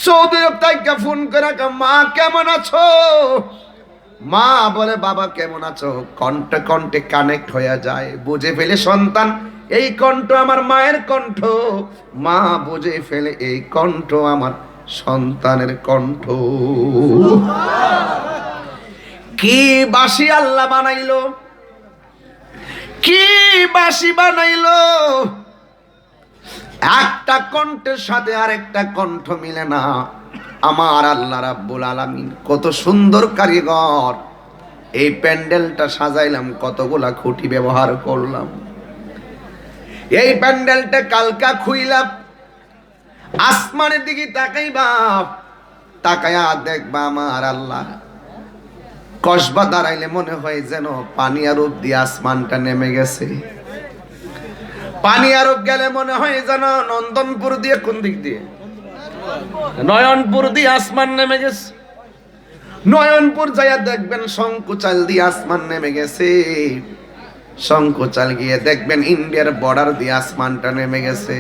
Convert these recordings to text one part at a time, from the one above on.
Saudi আরব থেকে phone করে মা কেমন আছো, মা বলে বাবা কেমন আছো, কণ্ঠে কণ্ঠে কানেক্ট হয়ে যায়, বুঝে ফেলে সন্তান এই কণ্ঠ আমার মায়ের কণ্ঠ, মা বুঝে ফেলে এই কণ্ঠ আমার সন্তানের কণ্ঠ। কি বাসি আল্লাহ বানাইলো, কি বাসি বানাইলো, একটা কণ্ঠের সাথে আরেকটা কণ্ঠ মিলে না। আমার আল্লাহ রাব্বুল আলামিন কত সুন্দর কারিগর, এই প্যান্ডেলটা সাজাইলাম, কতগুলা খুঁটি ব্যবহার করলাম। এই প্যান্ডেলটা কালকা খুইলাম, আসমানের দিকে তাকাইবা, তাকায়া দেখবা আমার আল্লাহ কসবা দাঁড়াইলে মনে হয় যেন পানি আরব দিয়ে আসমানটা নেমে গেছে। পানি আরব গেলে মনে হয় যেন নন্দনপুর দিয়ে, কোন দিক দিয়ে, নয়নপুর দিয়ে আসমান নেমে গেছে। নয়নপুর যাইয়া দেখবেন শঙ্কুচাল দিয়ে আসমান নেমে গেছে। শঙ্কুচাল গিয়ে দেখবেন ইন্ডিয়ার বর্ডার দিয়ে আসমানটা নেমে গেছে।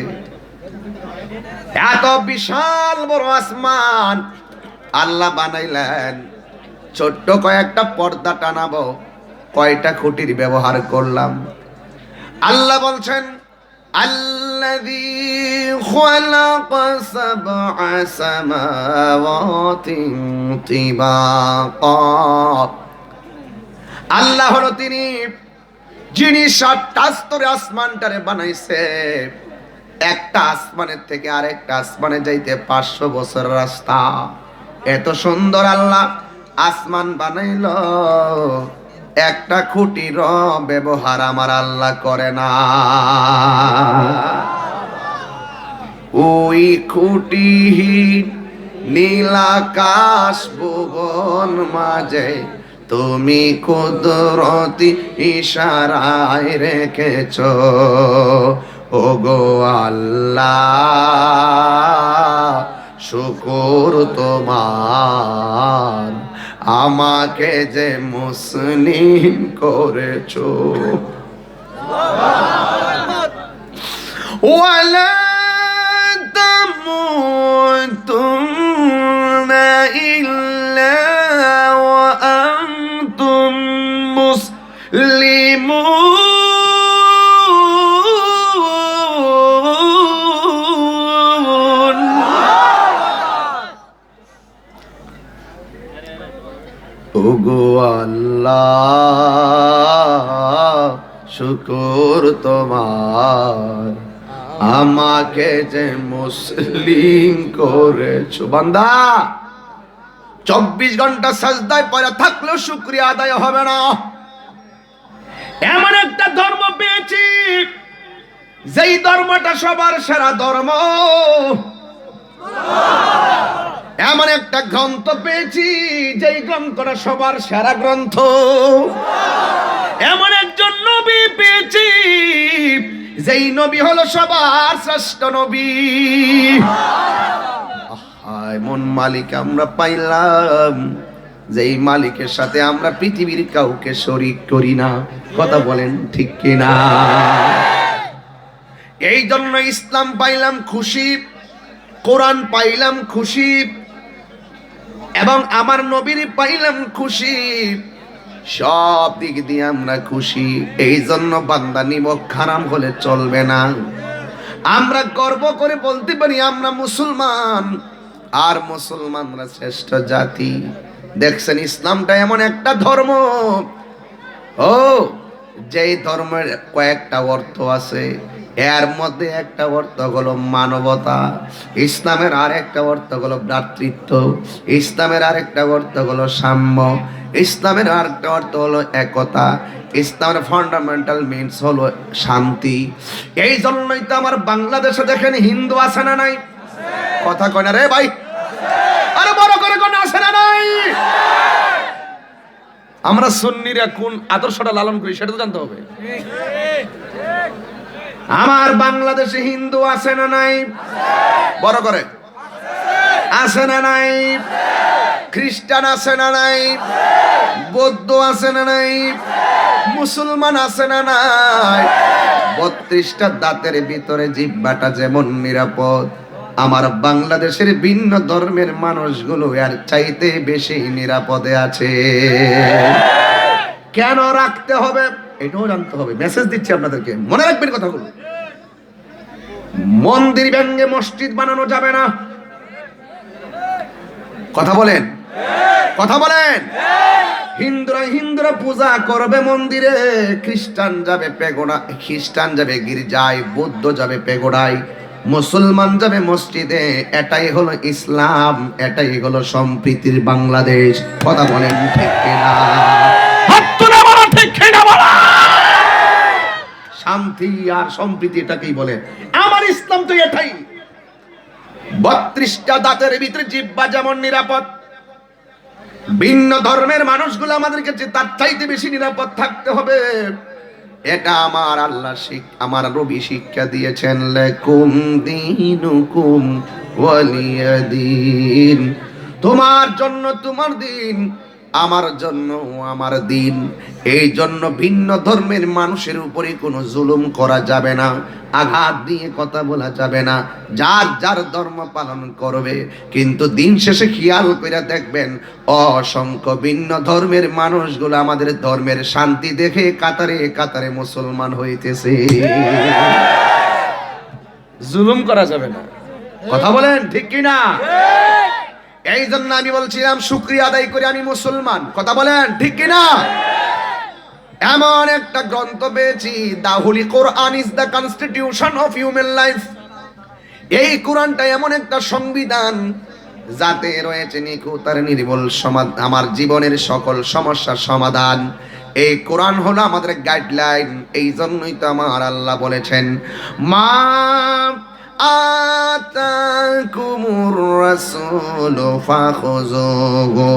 এত বিশাল বড় আসমান আল্লাহ বানাইলেন, ছোট্ট কয়েকটা পর্দা টানাবো, কয়টা খুঁটির ব্যবহার করলাম। আল্লাহ বলছেন আল্লাযী খালাকা সাবআ সামাওয়াতিন তিবাকা, আল্লাহ হলো তিনি যিনি 7টা স্তরে আসমানটারে বানাইছে। একটা আসমানের থেকে আরেকটা আসমানে যাইতে 500 বছর রাস্তা। এত সুন্দর আল্লাহ আসমান বানাইলো, একটা খুঁটির ব্যবহার আমার আল্লাহ করে না। ওই খুঁটিহীন নীলাকাশ ভুবন মাঝে তুমি কুদরতি ইশারায় রেখেছ, ওগো আল্লাহ শুকর তোমার, আমাকে যে মুসলিম করেছো। ওয়ালা তামুতুন্না ইল্লা ওয়া আনতুম মুসলিমুন। ওগো আল্লাহ শুকর তোমার, আমাকে যে মুসলিম করেছো। বান্দা 24 ঘন্টা সাজদায় পড়ে থাকলেও শুকরিয়া আদায় হবে না। এমন একটা ধর্ম পেয়েছি, যেই ধর্মটা সবার সেরা ধর্ম। এমন একটা গ্রন্থ পেয়েছি, যেই গ্রন্থটা সবার সেরা গ্রন্থ। এমন একজন নবী পেয়েছি, যেই নবী হলো সবার শ্রেষ্ঠ নবী। এমন মালিক আমরা পাইলাম, যেই মালিকের সাথে আমরা পৃথিবীর কাউকে শরীক করি না। কথা বলেন ঠিক কিনা? এই জন্য ইসলাম পাইলাম খুশি, কোরআন পাইলাম খুশি, এবং আমার নবীর পাইলাম খুশি। সব দিক দিয়ে আমরা খুশি। এই জন্য বান্দা নিমক হারাম হলে চলবে না। আমরা গর্ব করে বলতে পারি আমরা মুসলমান, আর মুসলমানরা শ্রেষ্ঠ জাতি। দেখছেন ইসলামটা এমন একটা ধর্ম, ও যেই ধর্মের কয়েকটা অর্থ আছে, এর মধ্যে একটা অর্থ হলো মানবতা, ইসলামের আরেকটা অর্থ হলো ভ্রাতৃত্ব, ইসলামের আরেকটা অর্থ হলো সাম্য, ইসলামের আরেকটা অর্থ হলো একতা, ইসলামের ফান্ডামেন্টাল মিনস হলো শান্তি। এই জন্যই তো আমার বাংলাদেশে দেখেন হিন্দু আছে না নাই? কথা কয় না রে ভাই, আরে বড় করে কোন আছে না নাই? আমরা সুন্নিরা কোন আদর্শটা লালন করি সেটা তো জানতে হবে। আমার বাংলাদেশে হিন্দু আছে না নাই? বড় করে আছে না নাই? খ্রিস্টান আছে না নাই? বৌদ্ধ আছে না নাই? মুসলমান আছে না নাই? 32টা দাঁতের ভিতরে জিহ্বাটা যেমন নিরাপদ, আমার বাংলাদেশের ভিন্ন ধর্মের মানুষগুলো এর চাইতে বেশি নিরাপদে আছে। কেন রাখতে হবে এটাও জানতে হবে। মেসেজ দিচ্ছি আপনাদেরকে, মনে রাখবেন কথাগুলো। মন্দির ভেঙে মসজিদ বানানো যাবে না। কথা বলেন, কথা বলেন। হিন্দুরা পূজা করবে মন্দিরে, খ্রিস্টান যাবে পেগোড়া, খ্রিস্টান যাবে গির্জায়, বৌদ্ধ যাবে পেগোড়ায়, মুসলমান যাবে মসজিদে। এটাই হলো ইসলাম, এটাই হলো সম্প্রীতির বাংলাদেশ। কথা বলেন ঠিক কিনা? শান্তি আর সম্প্রীতি এটাকেই বলে। আমার ইসলাম তো এটাই। 32টা দাঁতের ভিতরে জিহ্বা যেমন নিরাপদ, ভিন্ন ধর্মের মানুষগুলো আমাদের কাছে তার চাইতে বেশি নিরাপদ থাকতে হবে। এটা আমার আল্লাহ আমার নবী শিক্ষা দিয়েছেন। লাকুম দীনুকুম ওয়ালিয়াদিন। তোমার জন্য তোমার দিন, আমার জন্য আমার দিন। এই জন্য ভিন্ন ধর্মের মানুষের উপরে কোনো জুলুম করা যাবে না, আঘাত দিয়ে কথা বলা যাবে না। যার যার ধর্ম পালন করবে, কিন্তু দিন শেষে খেয়াল করে দেখবেন অসংখ্য ভিন্ন ধর্মের মানুষগুলো আমাদের ধর্মের শান্তি দেখে কাতারে কাতারে মুসলমান হইতেছে। জুলুম করা যাবে না। কথা বলেন ঠিক কিনা? এই জন্য আমি বলছিলাম শুকরিয়া আদায় করে আমি মুসলমান। কথা বলেন ঠিক কিনা? এমন একটা গ্রন্থ পেয়েছি, the holy Quran is the constitution of human life. এই কোরআনটা এমন একটা সংবিধান যাতে রয়েছে নিখুঁত আর নির্ভুল সমাধান, আমার জীবনের সকল সমস্যার সমাধান। এই কোরআন হলো আমাদের গাইডলাইন। এই জন্যই তো আমার আল্লাহ বলেছেন, মা আতাকুমুর রাসূলু ফাখুযুহু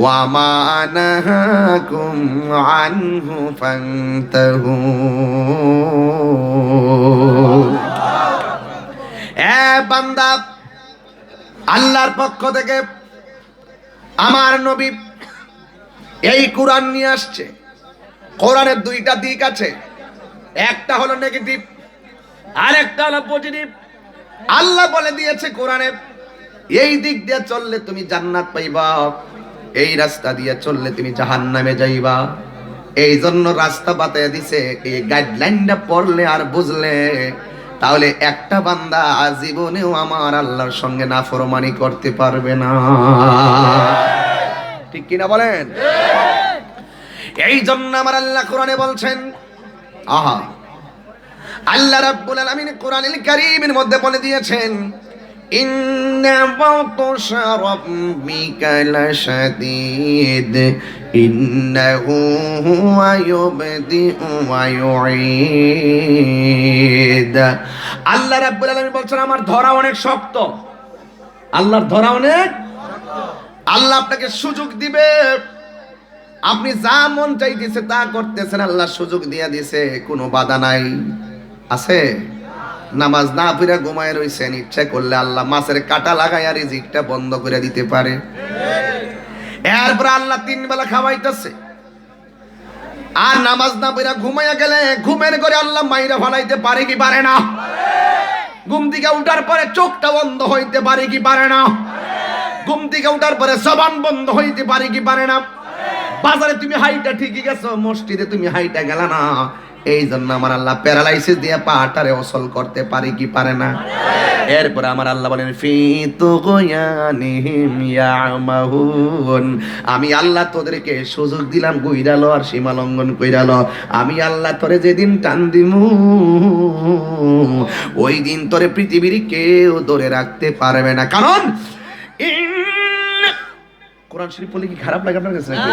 ওয়া মা নাহাকুম আনহু ফান্তাহু। এ বান্দা, আল্লাহর পক্ষ থেকে আমার নবী এই কোরআন নিয়ে আসছে। কোরআনের দুইটা দিক আছে, একটা হলো নেগেটিভ আর একটা হলো পজিটিভ। আল্লাহ বলে দিয়েছে কোরআনে, এই দিক দিয়ে চললে তুমি জান্নাত পাইবা, এই রাস্তা দিয়ে চললে তুমি জাহান্নামে যাইবা। এই জন্য রাস্তা বাতায় দিছে। এই গাইডলাইনটা পড়লে আর বুঝলে তাহলে একটা বান্দা জীবনেও আমার আল্লাহর সঙ্গে নাফরমানি করতে পারবে না। ঠিক কিনা বলেন? এই জন্য আমার আল্লাহ কোরআনে বলছেন, আহা, আল্লাহ রাব্বুল আলামিন কোরআনুল কারীমের মধ্যে বলে দিয়েছেন, ইন্না বাতশা রাব্বিকা লাশাদীদ ইন্নাহু হুয়া ইউবদিউ ওয়া ইউঈদ। আল্লাহ রাব্বুল আলামিন বলছেন, আমার ধরা অনেক শক্ত। আল্লাহর ধরা অনেক। আল্লাহ আপনাকে সুযোগ দিবে, আপনি যা মন চাইতেছে তা করতেছেন, আল্লাহ সুযোগ দিয়ে দিয়েছে, কোনো বাধা নাই। আছে? নামাজ না পড়ে ঘুমায় রইছেন, ইচ্ছা করলে আল্লাহ মাছের কাঁটা লাগাইয়া রিজিকটা বন্ধ করে দিতে পারে। এরপর আল্লাহ 3 বেলা খাওয়াইতেছে, আর নামাজ না পড়ে ঘুমাইয়া গেলে ঘুমের করে আল্লাহ মাইরা ফলাইতে পারে কি পারে না? ঘুম থেকে উঠার পরে চোখটা বন্ধ হইতে পারে কি পারে না? ঘুম থেকে উঠার পরে জবান বন্ধ হইতে পারে কি পারে না? বাজারে তুমি হাইটা ঠিকই গেছো, মসজিদে তুমি হাইটা গেলা না। এই জন্য আমার আল্লাহ প্যারালাইসিস দিয়ে পাটারে অসল করতে পারে কি পারে না? এরপর আমার আল্লাহ বলেন, ফি তুগয়ানিহিম ইয়ামাহুন। আমি আল্লাহ তোদেরকে সুযোগ দিলাম, গুইরালো আর সীমা লঙ্ঘন কইরালো। আমি আল্লাহ তোরে যেদিন টান দিমু, ওই দিন তোরে পৃথিবীর কেউ ধরে রাখতে পারবে না। কারণ কোরআন শরীফ পড়লে কি খারাপ লাগে আপনার কাছে নাকি?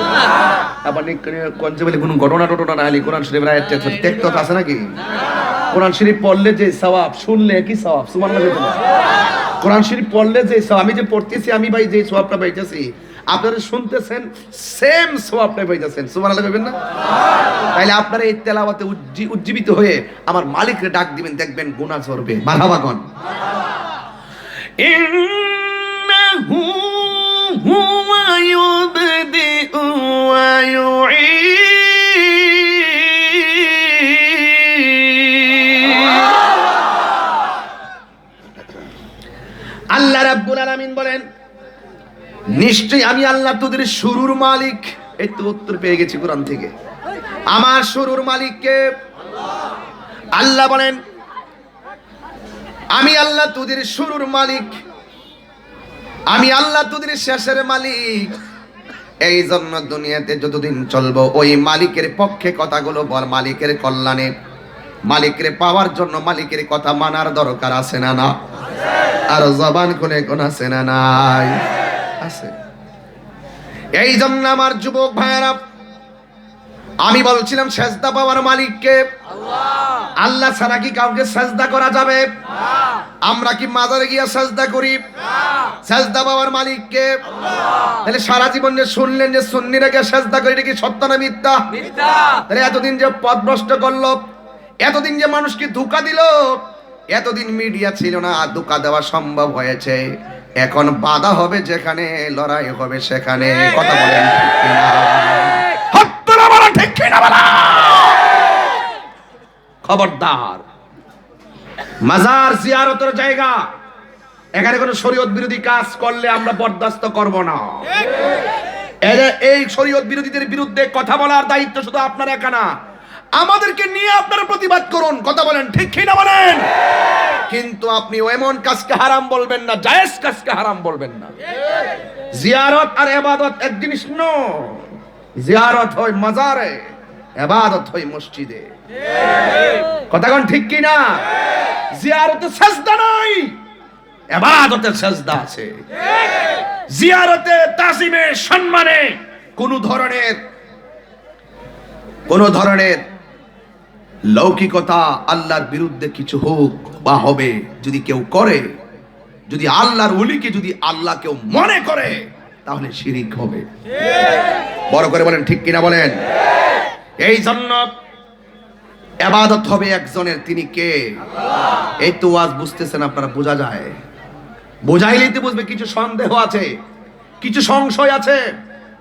আবার কোনছে বলে কোনো ঘটনা টটনা না হলে কোরআন শরীফের আয়াতটা দেখতে আছে নাকি? কোরআন শরীফ পড়লে যে সওয়াব, শুনলে কি সওয়াব? সুবহানাল্লাহ। কোরআন শরীফ পড়লে যে সওয়াব, আমি যে পড়তেছি, আমি ভাই যে সওয়াবটা পাইতেছি, আপনারা শুনতেছেন সেম সওয়াবটা পাইতেছেন। সুবহানাল্লাহ বলবেন না? তাইলে আপনারা এই তেলাওয়াতে উজ্জীবিত হয়ে আমার মালিককে ডাক দিবেন, দেখবেন গুনাহ ঝরবে। মারহাবা কোন? ইন্নাহু হুয়া ইউবদিউ ওয়া ইউঈদ। বলেন, নিশ্চয়ই আমি আল্লাহ তোদের শুরুর মালিক। এই তো উত্তর পেয়ে গেছি কোরআন থেকে। আমার শুরুর মালিক কে? আল্লাহ বলেন, আমি আল্লাহ তোদের শুরুর মালিক, আমি আল্লাহ তোদের শেষের মালিক। এই জন্য দুনিয়াতে যতদিন চলবো ওই মালিকের পক্ষে কথাগুলো বল, মালিকের কল্যাণে, মালিকের পাওয়ার জন্য মালিকের কথা মানার দরকার আছে না? না। আর জবান খুলে কোন আছে না? নাই, আছে। এই জন্য আমার যুবক ভাইরা, আমি বলছিলাম সেজদা পাওয়ার মালিককে আল্লাহ। আল্লাহ ছাড়া কি কাউকে সেজদা করা যাবে? আমরা কি মাজারে গিয়ে সেজদা করি? সেজদা পাওয়ার মালিককে আল্লাহ। তাহলে সারা জীবন যে শুনলেন যে সুন্নিরা গিয়ে সেজদা করে, এটা কি সত্য না মিথ্যা? মিথ্যা। তাহলে এতদিন যে পথভ্রষ্ট করলো, এতদিন যে মানুষকে ধোঁকা দিল, এতদিন মিডিয়া ছিল না, ধোঁকা দেওয়া সম্ভব হয়েছে। এখন বাধা হবে যেখানে, লড়াই হবে সেখানে। কথা বলেন ঠিক কিনা? হত্তরা বলা ঠিক কিনা বলা? খবরদার, মাজার জিয়ারতের জায়গা, এখানে কোনো শরীয়ত বিরোধী কাজ করলে আমরা বরদাস্ত করব না। এই শরীয়ত বিরোধীদের বিরুদ্ধে কথা বলার দায়িত্ব শুধু আপনার একা না, আমাদেরকে নিয়ে আপনারা প্রতিবাদ করুন। কথা বলেন ঠিক কিনা বলেন? কিন্তু আপনি এমন কাজকে হারাম বলবেন না, জায়েজ কাজকে হারাম বলবেন না। জিয়ারত আর ইবাদত এক জিনিস নয়। জিয়ারত হয় মাজারে, ইবাদত হয় মসজিদে। কথা কোন ঠিক কিনা? জিয়ারতে সাজদা নাই, ইবাদতে সাজদা আছে। জিয়ারতে তাজিমে সম্মানে কোন ধরনের লৌকিকতা, আল্লাহর বিরুদ্ধে কিছু হোক বা হবে, যদি কেউ করে, যদি আল্লাহর ওলিকে যদি আল্লাহ কেউ মনে করে, তাহলে শিরিক হবে। বড় করে বলেন ঠিক কিনা বলেন? এই জন্য ইবাদত হবে একজনের, তিনি কে? আল্লাহ। এই তো আজ বুঝতেছেন আপনারা, বোঝা যায়, বোঝাইলেই তো বুঝবে কিছু সন্দেহ আছে, কিছু সংশয় আছে,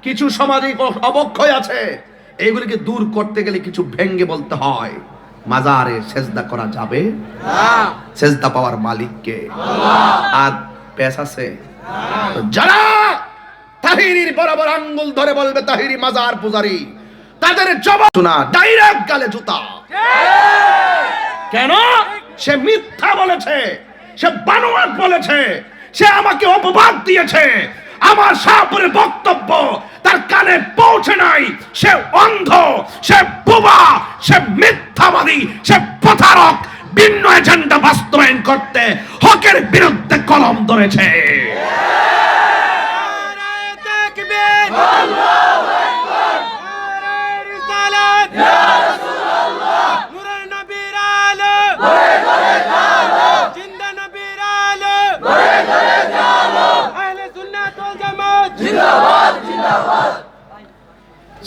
কিছু সামাজিক অবক্ষয় আছে। এইগুলিকে দূর করতে গেলে কিছু ভেঙ্গে বলতে হয়, মাজারে সেজদা করা যাবে না, সেজদা পাওয়ার মালিক কে? আল্লাহ। আর পেশ আছে যারা তাহিরির বরাবর আঙ্গুল ধরে বলবে তাহিরি মাজার পূজারি, তাদের জবাব শোনা ডাইরেক্ট গালে জুতা। কেন? সে মিথ্যা বলেছে, সে বানোয়াট বলেছে, সে আমাকে অপবাদ দিয়েছে, আমার শাহপুরের বক্তব্য তার কানে পৌঁছে নাই, সে অন্ধ, সে বোবা, সে মিথ্যাবাদী, সে প্রতারক। ভিন্ন এজেন্ডা বাস্তবায়ন করতে হকের বিরুদ্ধে কলম ধরেছে।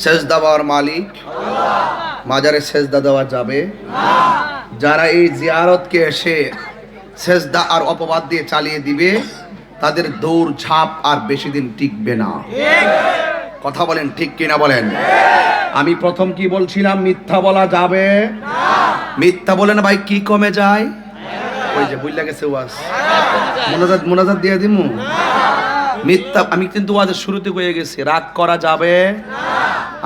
সেজদা পাওয়ার মালিক আল্লাহ। মাজারে সেজদা দেওয়া যাবে না। যারা এই জিয়ারতকে এসে সেজদা আর অপবাদ দিয়ে চালিয়ে দিবে, তাদের দৌড় ঝাঁপ আর বেশি দিন টিকবে না। কথা বলেন ঠিক কিনা বলেন? আমি প্রথম কি বলছিলাম? মিথ্যা বলা যাবে না। মিথ্যা বলে না ভাই কি কমে যায়? ওই যে বুঝলা গেছে ওয়াজ, মোনাজাত দিয়ে দিমু। মিথ্যা আমি কিন্তু ওয়াজের শুরুতে হয়ে গেছি, রাগ করা যাবে না।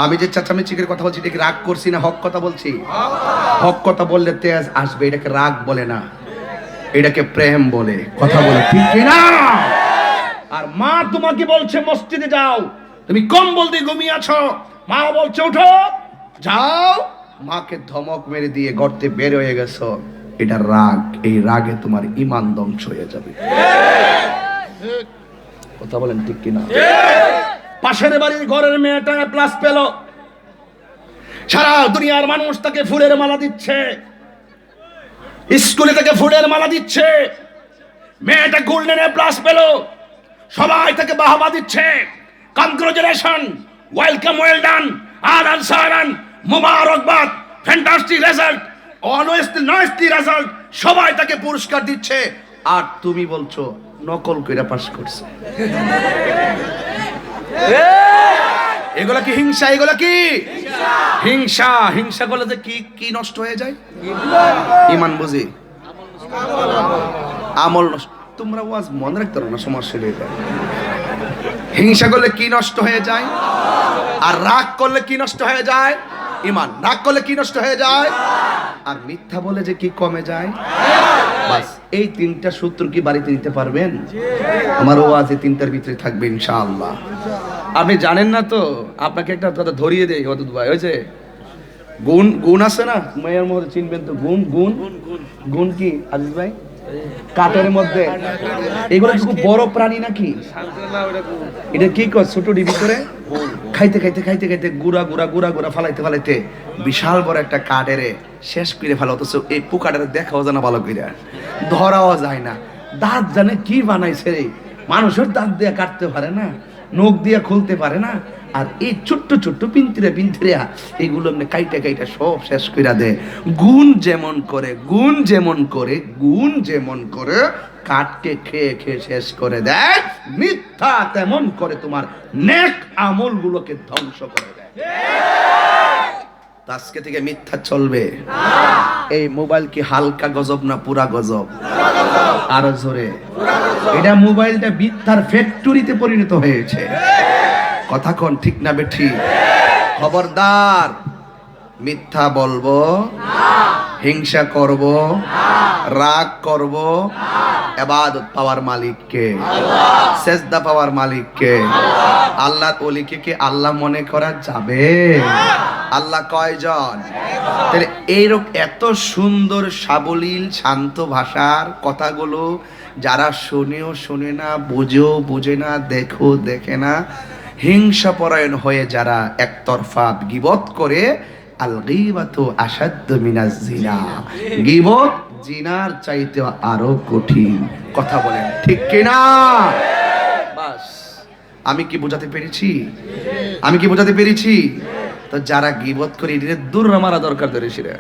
আমি যে চাচামেচিকের কথা বলছি, এটাকে রাগ করছি না হক কথা বলছি? হক কথা বললে তেজ আসবে, এটাকে রাগ বলে না, এটাকে প্রেম বলে। কথা বলে ঠিক কিনা? আর মা তোমাকে বলছে মসজিদে যাও, তুমি কম্বল দিয়ে ঘুমিয়ে আছো, মা বলছে উঠো যাও, মাকে ধমক মেরে দিয়ে গর্তে বের হয়ে গেছো, এটা রাগ। এই রাগে তোমার ঈমান ধ্বংস হয়ে যাবে। কথা বলেন ঠিক কিনা? পাশের বাড়ির ঘরের মেয়েটা প্লাস পেল, সারা দুনিয়ার মানুষ তাকে ফুলের মালা দিচ্ছে, স্কুলে তাকে ফুলের মালা দিচ্ছে। মেয়েটা গোল্ডেন প্লাস পেল, সবাই তাকে বাহবা দিচ্ছে, কংগ্রাচুলেশন, ওয়েলকাম, ওয়েল ডান, আদান সারান, মুবারকবাদ, ফ্যান্টাস্টিক রেজাল্ট, অনেস্টলি রেজাল্ট, সবাই তাকে পুরস্কার দিচ্ছে। আর তুমি বলছো নকল কইরা পাস করছে। এগুলা কি হিংসা? এগুলা কি হিংসা? হিংসা করলে যে কি নষ্ট হয়ে যায়? ঈমান বুঝি, আমল নষ্ট। তোমরা ওয়াজ মনে রাখতে পারো না, সমস্যা হয়ে যায়। হিংসা করলে কি নষ্ট হয়ে যায়? আর রাগ করলে কি নষ্ট হয়ে যায়? ঈমান। রাগ করলে কি নষ্ট হয়ে যায়? আর মিথ্যা বলে যে কি কমে যায়? বাস এই তিনটা সূত্র কি বাড়িতে নিতে পারবেন? আমার ওয়াজ এই তিনটার ভিতরে থাকবে ইনশাআল্লাহ। আপনি জানেন না তো, আপনাকে একটা কথা ধরিয়ে দেই ওয়াদুদ ভাই, হয়েছে গুণ, গুণ আছে না মেয়ের মধ্যে, চিনবেন তো গুণ, গুণ গুণ কি আজিজ ভাই? কাঠের মধ্যে এগুলো খুব বড় প্রাণী নাকি? এটা কি কর ছোট ডিবি করে খাইতে খাইতে খাইতে খাইতে গুড়া গুড়া গুড়া গুড়া ফালাইতে ফালাইতে বিশাল বড় একটা কাঠেরে শেষ করে ফেলা। অথচ এই পোকাটারে দেখাও যায় না ভালো করে, ধরাও যায় না। দাঁত জানে কি বানাইছে রে, মানুষের দাঁত দিয়ে কাটতে পারে না, নখ দিয়ে খুলতে পারে না, আর এই ছোট্ট ছোট্ট পিন্তিরা পিন্তিরা এগুলো এমনি কাইটা কাইটা সব শেষ কইরা দেয়। গুণ যেমন করে, গুণ যেমন করে, গুণ যেমন করে কাটকে খেয়ে খেয়ে শেষ করে দেয়, মিথ্যা তেমন করে তোমার নেক আমলগুলোকে ধ্বংস করে দেয়। আজকে থেকে মিথ্যা চলবে না। এই মোবাইল কি হালকা গজব না পুরা গজব? আরো জোরে। এটা মোবাইলটা মিথ্যার ফ্যাক্টরিতে পরিণত হয়েছে। কথা কোন ঠিক না বেঠি? খবরদার, মিথ্যা বলবো না, হিংসা করব না, রাগ করব না। ইবাদত পাওয়ার মালিক কে? আল্লাহ। সেজদা পাওয়ার মালিক কে? আল্লাহ। আল্লাহর ওলিকে কি আল্লাহ মনে করা যাবে? আল্লাহ কয়জন? তাহলে এইরকম এত সুন্দর সাবলীল শান্ত ভাষার কথাগুলো যারা শোনেও শোনে না, বোঝেও বোঝে না, দেখো দেখে না, হিংসা পরায়ণ হয়ে যারা একতরফা গীবত করে, আল গীবাতু আশাদ্দু মিনাজ জিনা, গীবত জিনার চাইতে আরো কঠিন। কথা বলেন ঠিক কিনা? বাস আমি কি বোঝাতে পেরেছি? আমি কি বোঝাতে পেরেছি? তো যারা গীবত করে এদের দূর মারা দরকার ধরেছি রে।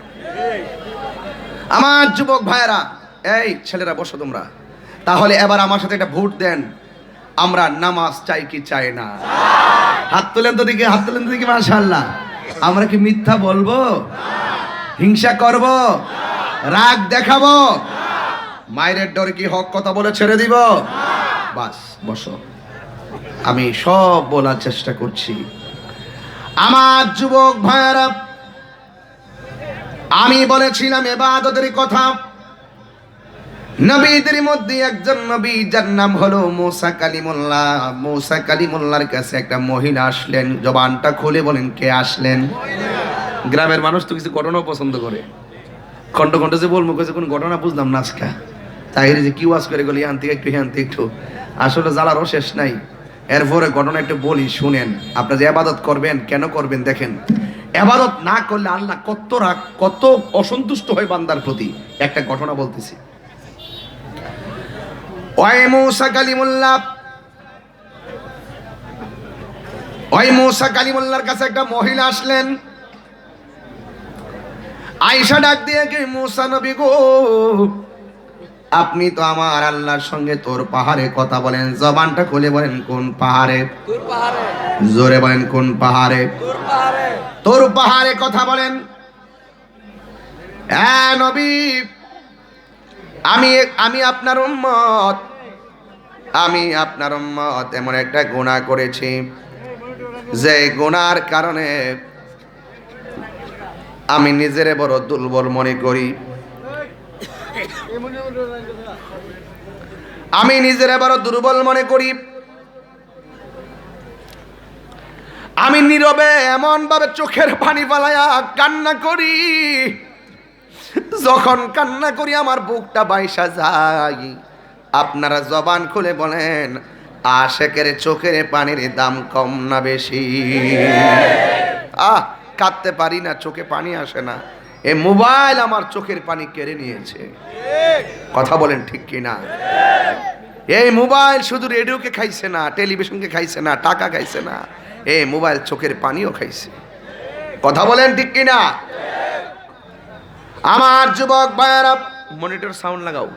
আমার যুবক ভাইয়েরা, এই ছেলেরা বসো তোমরা, তাহলে এবার আমার সাথে একটা ভোট দেন। আমরা নামাজ চাই কি চাই না? হাত তোলেন তো দিকে, হাত তোলেন তো দিকে। মাশাআল্লাহ। আমরা কি মিথ্যা বলবো? হিংসা করব? রাগ দেখাবো? মায়ের ডরে কি হক কথা বলে ছেড়ে দিব? বাস বসো, আমি সব বলার চেষ্টা করছি। আমার যুবক ভাইয়েরা, আমি বলেছিলাম ইবাদতের কথা। নবীদের মধ্যে একজন নবী যার নাম হলো মুসা কালিমুল্লাহ। মুসা কালিমুল্লাহর কাছে একটা মহিলা আসলেন। জবানটা খুলে বলেন কে আসলেন? গ্রামের মানুষ তো কিছু ঘটনা পছন্দ করে, খন্ড খন্ড যে বলবো কিছু কোন ঘটনা বুঝলাম না আজকে, তাই যে কি ওয়াজ করে গেলি আনতে একটু আনতে একটু, আসলে জ্বালারও শেষ নাই। এরপরে ঘটনা একটু বলি, শুনেন। আপনারা যে ইবাদত করবেন কেন করবেন দেখেন। ইবাদত না করলে আল্লাহ কত রাগ, কত অসন্তুষ্ট হয় বান্দার প্রতি। একটা ঘটনা বলতেছি। ওই মুসা কালিমুল্লাহর কাছে একটা মহিলা আসলেন। আয়েশা ডাক দিয়ে কে, মুসা নবী গো, আপনি তো আমার আল্লাহর সঙ্গে তোর পাহাড়ে কথা বলেন, জবানটা খুলে বলেন কোন পাহাড়ে? তোর পাহাড়ে। জোরে বলেন কোন পাহাড়ে? তোর পাহাড়ে। তোর পাহাড়ে কথা বলেন। হ্যাঁ নবী, আমি আপনার উম্মত, আমি আপনার উম্মত। এমন একটা গুনাহ করেছি যে গুনার কারণে আমি নিজেরে বড় দুর্বল মনে করি। আমি নিজেরে বড় দুর্বল মনে করি। আমি নীরবে এমন ভাবে চোখের পানি ফালায়া কান্না করি, যখন কান্না করি আমার বুকটা বাইসা যায়। আপনারা জবান খুলে বলেন, আশেকের চোখের পানির দাম কম না বেশি? কাঁদতে পারি না, চোখে পানি আসে না। এই মোবাইল আমার চোখের পানি কেড়ে নিয়েছে। কথা বলেন ঠিক কিনা? এই মোবাইল শুধু রেডিওকে খাইছে না, টেলিভিশনকে খাইছে না, টাকা খাইছে না, এই মোবাইল চোখের পানিও খাইছে। কথা বলেন ঠিক কিনা? আমার যুবক ভাইয়েরা, মনিটর সাউন্ড লাগাও।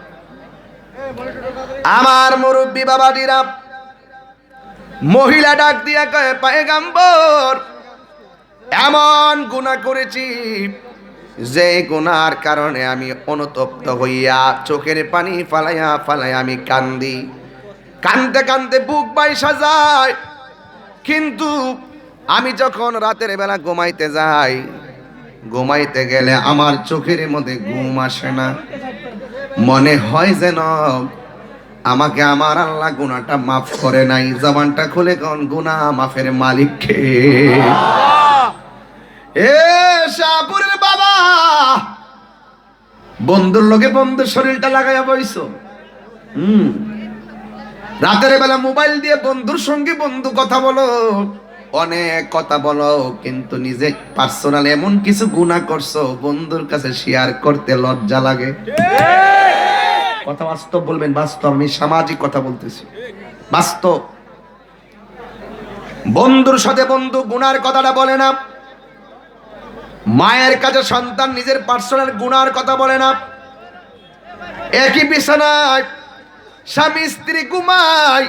আমার মুরব্বী বাবাজিরা, মহিলা ডাক দিয়া কয়, পয়গম্বর এমন গুনাহ করেছি যে গুনার কারণে আমি অনুতপ্ত হইয়া চোখের পানি ফালাইয়া ফালাইয়া আমি কান্দি, কান্দতে কান্দতে বুক বাইসা যায়। কিন্তু আমি যখন রাতের বেলা ঘুমাইতে যাই, ঘুমাইতে গেলে আমার চোখের মধ্যে ঘুম আসে না। মনে হয় যেন আমাকে আমার আল্লাহ গুনাহটা মাফ করে নাই। জবানটা খুলে কোন গুনাহ মাফের মালিক কে? এ শাহপুরের বাবা, বন্ধুর লগে বন্ধুর শরীরটা লাগাইয়া বইছো। রাতের বেলা মোবাইল দিয়ে বন্ধুর সঙ্গে বন্ধু কথা বলো, অনেক কথা বলো, কিন্তু নিজে পার্সোনাল এমন কিছু গুনাহ করছো বন্ধুর কাছে শেয়ার করতে লজ্জা লাগে। কথা বাস্তব বলবেন, বাস্তব, আমি সামাজিক কথা বলতেছি, বাস্তব। বন্ধুর সাথে বন্ধু গুনার কথাটা বলে না, মায়ের কাছে সন্তান নিজের পার্সোনাল গুনার কথা বলে না। একই বিছানায় স্বামী স্ত্রী ঘুমায়,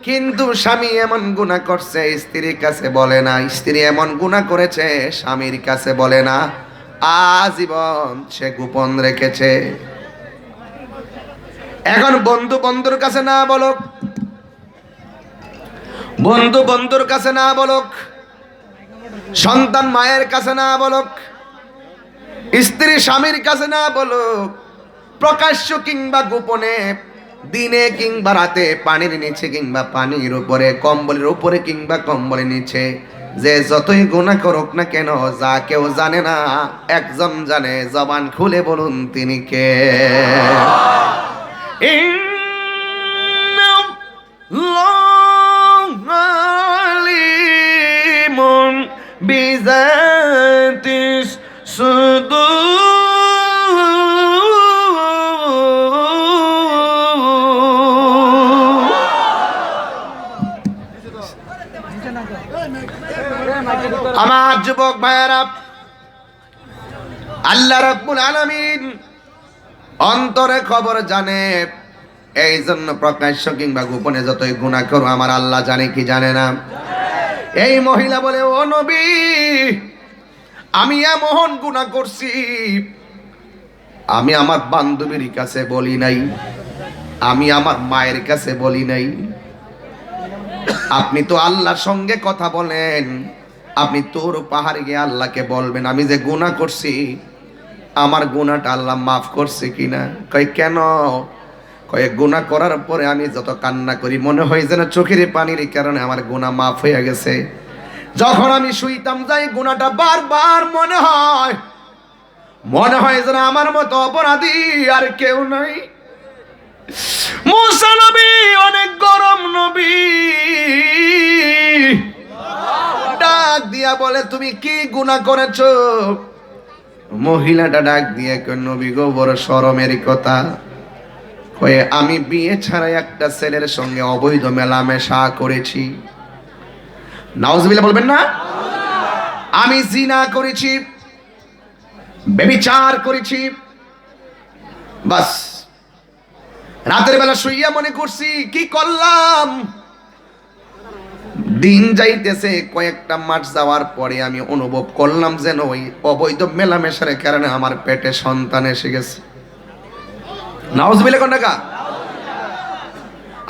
কিন্তু স্বামী এমন গুনাহ করছে স্ত্রীর কাছে বলে না, স্ত্রী এমন গুনাহ করেছে স্বামীর কাছে বলে না, আজীবন সে গোপন রেখেছে। এখন বন্ধু বন্ধুর কাছে না বলুক, বন্ধু বন্ধুর কাছে না বলুক, সন্তান মায়ের কাছে না বলুক, স্ত্রী স্বামীর কাছে না বলুক, প্রকাশ্য কিংবা গোপনে, দিনে কিংবা রাতে, পানির নিচে কিংবা পানির উপরে, কম্বলের উপরে কিংবা কম্বলের নিচে, যে যতই গুনাহ করুক না কেন, যা কেউ জানে না একজন জানে, জবান খুলে বলুন তিনি কে? আলিমুন বিযাতিস সুদূর। আমার যুবক ভাইয়েরা, আল্লাহ রাব্বুল আলামিন অন্তরে খবর জানে, এই জন্য প্রকাশ্য কিংবা গোপনে যতই গুনাহ করো আমার আল্লাহ জানে কি জানে না? এই মহিলা বলে, ও নবী, আমি এমন গুনাহ করছি আমি আমার বান্ধবীর কাছে বলি নাই, আমি আমার মায়ের কাছে বলি নাই। আপনি তো আল্লাহর সঙ্গে কথা বলেন, আপনি তোর পাহাড়ে গিয়ে আল্লাহকে বলবেন আমি যে গুনাহ করছি, আমার গুনাহটা আল্লাহ মাফ করছে কিনা। কয় কেন? কয় গুনাহ করার পরে আমি যত কান্না করি মনে হয় যেন চোখের পানির কারণে আমার গুনাহ মাফ হয়ে গেছে। যখন আমি শুইতাম যাই গুনাহটা বারবার মনে হয় যেন আমার মতো অপরাধী আর কেউ নাই। মুসা নবী অনেক গরম নবী, ডাক দিয়া বলে তুমি কি গুনাহ করেছো? মহিলাটা ডাক দিয়ে কয় নবী গো, বড় শরমের কথা, কয়ে আমি বিয়ে ছাড়া একটা ছেলের সঙ্গে অবৈধ মেলামেশা করেছি। নাউজুবিল্লাহ বলবেন না? আমি জিনা করেছি, ব্যভিচার করেছি। বাস রাতের বেলা শুইয়া মনে করছি কি করলাম। দিন যাইতেছে, কয়েকটা মাস যাওয়ার পরে আমি অনুভব করলাম যেন ওই অবৈধ মেলামেশার কারণে আমার পেটে সন্তান এসে গেছে। নাউজুবিল্লাহ কোন টাকা?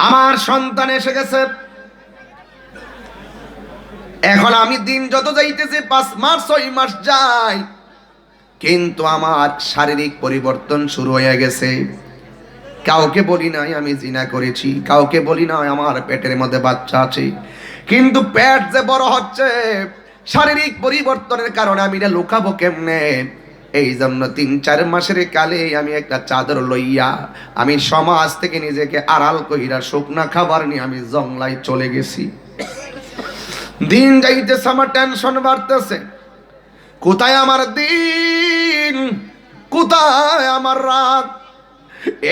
আমার সন্তান এসে গেছে। এখন আমি দিন যত যাইতেছে 5 মাস 6 মাস যায়, কিন্তু আমার শারীরিক পরিবর্তন শুরু হয়ে গেছে। কাউকে বলি নাই আমি জিনা করেছি, কাউকে বলি নাই আমার পেটের মধ্যে বাচ্চা আছে, কিন্তু পেট যে বড় হচ্ছে শারীরিক পরিবর্তনের কারণে আমি এটা লুকাবো কেমনে? এই জন্য 3-4 মাসের কালে আমি একটা চাদর লইয়া আমি সমাজ থেকে নিজেকে আড়াল কইরা শুকনা খাবার নিয়ে আমি জংলায় চলে গেছি। দিন যাইতেছে, আমার টেনশন বাড়তেছে। কোথায় আমার দিন, কোথায় আমার রাত?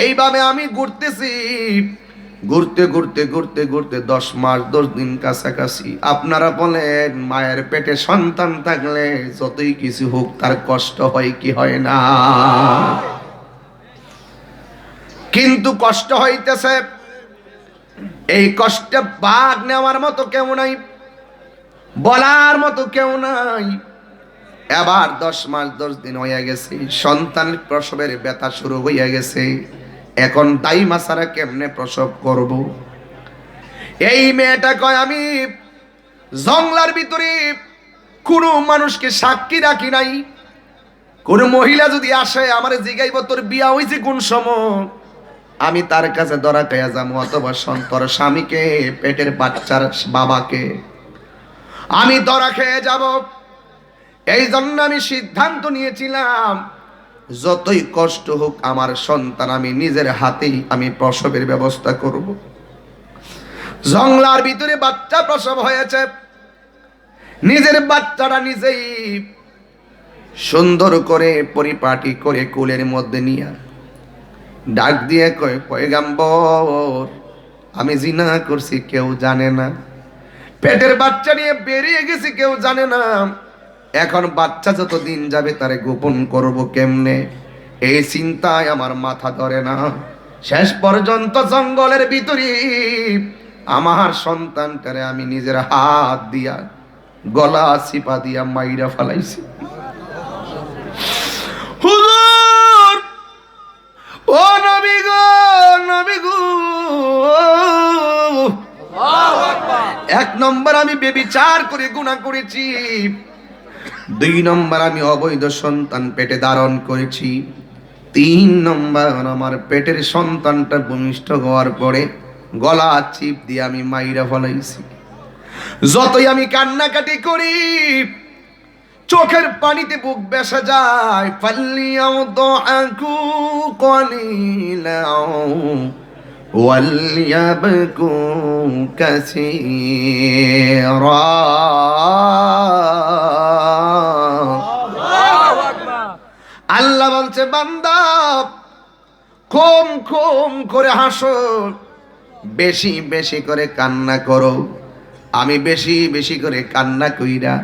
এইভাবে আমি ঘুরতেছি, ঘুরতে ঘুরতে ঘুরতে ঘুরতে 10 মাস 10 দিন কাছাকাছি। আপনারা বলেন মায়ের পেটে সন্তান থাকলে যতই কিছু হোক তার কষ্ট হয় কি হয় না? কিন্তু কষ্ট হইতেছে, এই কষ্টে ভাগ নেওয়ার মতো কেউ নাই, বলার মতো কেউ নাই। এবার 10 মাস 10 দিন হয়ে গেছে, সন্তানের প্রসবের ব্যথা শুরু হয়ে গেছে। এখন দাইমা ছাড়া কেমনে প্রসব করব? এই মেয়েটা কয় আমি জঙ্গলার ভিতরে কোনো মানুষকে সাক্ষী রাখি নাই, কোন মহিলা যদি আসে আমারে জিগাইব তোর বিয়া হইছে কোন সময়, আমি তার কাছে ধরা খাইয়া যাবো, অথবা সন্তর স্বামীকে, পেটের বাচ্চার বাবাকে আমি ধরা খেয়ে যাব। এই জন্য আমি সিদ্ধান্ত নিয়েছিলাম যতই কষ্ট হোক আমার সন্তান আমি নিজের হাতেই আমি প্রসবের ব্যবস্থা করব। জঙ্গলার ভিতরে বাচ্চা প্রসব হয়েছে, নিজের বাচ্চাটা নিজেই সুন্দর করে পরিপাটি করে কোলের মধ্যে নিয়ে ডাক দিয়ে কয়, পয়গাম্বর আমি জিনা করছি কেউ জানে না, পেটের বাচ্চা নিয়ে বেরিয়ে গেছি কেউ জানে না, এখন বাচ্চা যত দিন যাবে তারে গোপন করব কেমনে, এই চিন্তায় আমার মাথা ধরে না। শেষ পর্যন্ত জঙ্গলের ভিতরে আমার সন্তানটারে আমি নিজের হাত দিয়া গলা চিপা দিয়া মাইরা ফেলাইছি। হুজুর, ও নবী গো, নবী গো, আল্লাহু আকবার। 1 নম্বর আমি বেবিচার করে গুনাহ করেছি, 2 নম্বর আমি অবৈধ সন্তান পেটে ধারণ করেছি, 3 নম্বর আমার পেটের সন্তানটা ভূমিষ্ঠ হওয়ার পরে গলা চিপ দিয়ে আমি মাইরা ফেলাইছি। যতই আমি কান্নাকাটি করি চোখের পানিতে বুক বেসে যায়। ফাল্লিয়াও দুআকু কলিলাও ওয়ালিয়াবকু কাসীরা। আল্লাহ বলছে বান্দা কম কম করে হাসো, বেশি বেশি করে কান্না করো। আমি বেশি বেশি করে কান্না কইরা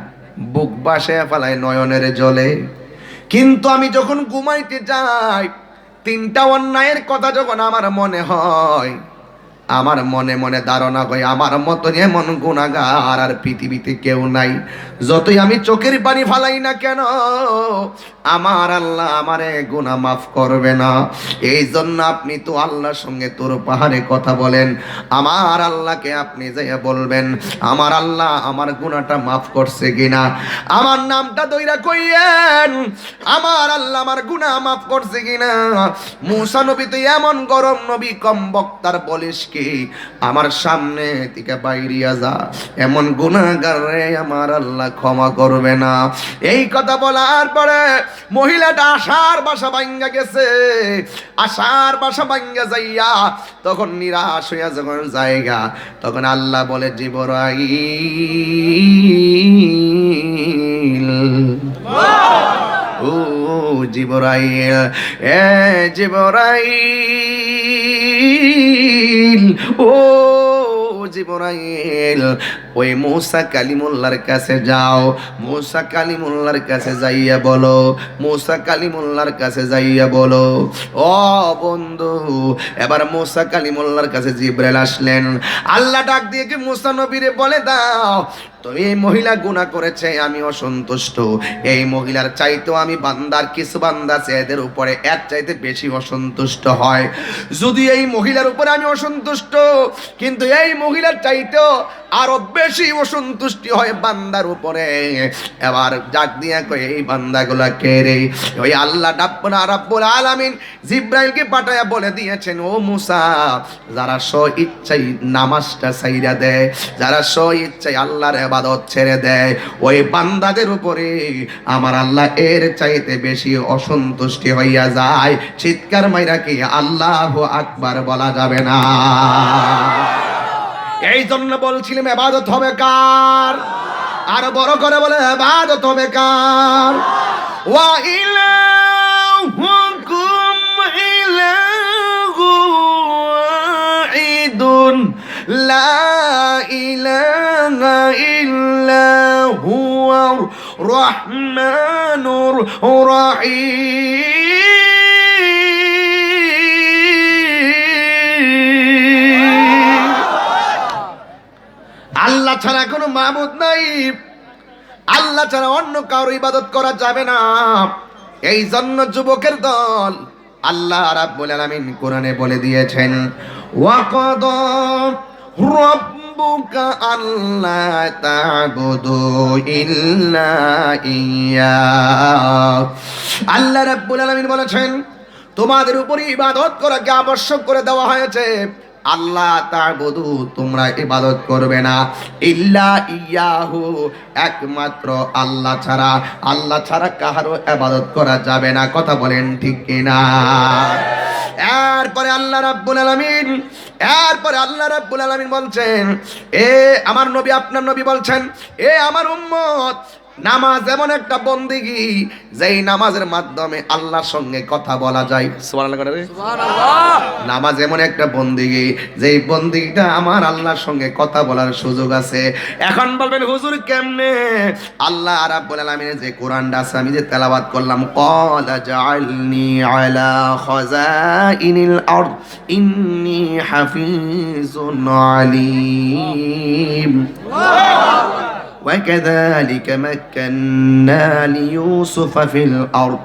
বুক বাসে ফেলায় নয়নের জলে, কিন্তু আমি যখন ঘুমাইতে যাই 3টা অন্যায়ের কথা যখন আমার মনে হয়, আমার মনে মনে ধারণা হয় আমার মতো এমন গুনাহগার আর পৃথিবীতে কেউ নাই। যতই আমি চোখের পানি ফালাই না কেন আমার আল্লাহ আমারে গুনাহ মাফ করবে না। এই জন্য আপনি তো আল্লাহর সঙ্গে তোর পাহাড়ে কথা বলেন, আমার আল্লাহকে আপনি যাইয়া বলবেন আমার আল্লাহ আমার গুনাহটা মাফ করছে কিনা, আমার নামটা দইরা কইয়েন আমার আল্লাহ আমার গুনাহ মাফ করছে কিনা। মুসা নবী তো এমন গরম নবী, কম বক্তার বলিস কি, আমার সামনে থেকে বাইরিয়া যা, এমন গুনাহগার রে আমার আল্লাহ ক্ষমা করবে না। এই কথা বলার পরে মহিলাটা আশার বাসা ভাঙ্গা গেছে, আশার বাসা ভাঙ্গা যাইয়া তখন নিরাশ হইয়া যখন জায়গা, তখন আল্লাহ বলে জিবরাইল, ও জিবরাইল, এ জিবরাইল, ও জিবরাইল, ওই মূসা কালিমুল্লাহর কাছে যাও। মূসা কালিমুল্লাহর কাছে যাইয়া বলো, মূসা কালিমুল্লাহর কাছে যাইয়া বলো, ও বন্ধু। এবার মূসা কালিমুল্লাহর কাছে জিবরাইল আসলেন। আল্লাহ ডাক দিয়ে কি মূসা নবীরে বলে দাও তো এই মহিলা গুনাহ করেছে, আমি অসন্তুষ্ট। এই মহিলার চাইতেও আমি বান্দার কিছু বান্দা আছে এদের উপরে এর চাইতে বেশি অসন্তুষ্ট হয়। যদি এই মহিলার উপরে আমি অসন্তুষ্ট, কিন্তু এই মহিলার চাইতেও আরো বেশি অসন্তুষ্টি হয় বান্দার উপরে। এবার ডাক দিয়া কই এই বান্দাগুলা কে রে? ওই আল্লাহ রাব্বুল আলামিন জিবরাইলকে পাঠায়া বলে দিয়েছেন, ও মুসা, যারা স্ব ইচ্ছাই নামাজটা ছাইরা দেয়, যারা স্ব ইচ্ছাই আল্লাহর ইবাদত ছেড়ে দেয়, ওই বান্দাদের উপরে আমার আল্লাহ এর চাইতে বেশি অসন্তুষ্টি হইয়া যায়। চিৎকার মাইরা কি আল্লাহু আকবার বলা যাবে না? এই জন্য বলছিলাম ইবাদত হবে কার? আর বড় করে বলে ইবাদত হবে কার? ওয়া ইলাহুকুম ইলাহু ওয়াহিদুন লা ইলাহা ইল্লা হুয়ার রহমানুর রহিম। আল্লাহ ছাড়া কোনো মাবুদ নাই, আল্লাহ ছাড়া অন্য কারো ইবাদত করা যাবে না। এই জন্য যুবকের দল আল্লাহ রাব্বুল আলামিন কোরআনে বলে দিয়েছেন, ওয়াকাদা রাব্বুকা আল্লা তা'বুদু ইল্লা ইয়্যা। আল্লাহ রাব্বুল আলামিন বলেছেন তোমাদের উপর ইবাদত করাকে আবশ্যক করে দেওয়া হয়েছে। আল্লাহ তা'বুদু তোমরা ইবাদত করবে না, ইল্লা ইয়াহু একমাত্র আল্লাহ ছাড়া। আল্লাহ ছাড়া কারো ইবাদত করা যাবে না। কথা বলেন ঠিক কিনা? এরপরে আল্লাহ রাব্বুল আলামিন বলছেন, এ আমার নবী, আপনার নবী বলছেন, এ আমার উম্মত, নামাজ এমন একটা বন্দেগী যেই নামাজের মাধ্যমে আল্লাহর সঙ্গে কথা বলা যায়। সুবহানাল্লাহ। নামাজ এমন একটা বন্দেগী যেই বন্দেগীটা আমার আল্লাহর সঙ্গে কথা বলার সুযোগ আছে। এখন বলবেন হুজুর কেমনে? আল্লাহ রাব্বুল আলামিনের যে কোরআনটা আছে আমি যে তেলাওয়াত করলাম, ক্বালা জাআলনি আলা খাযাইনিল আরদ ইন্নী হাফিজুন আলীম। وكذلك مكنا ليوسف في الأرض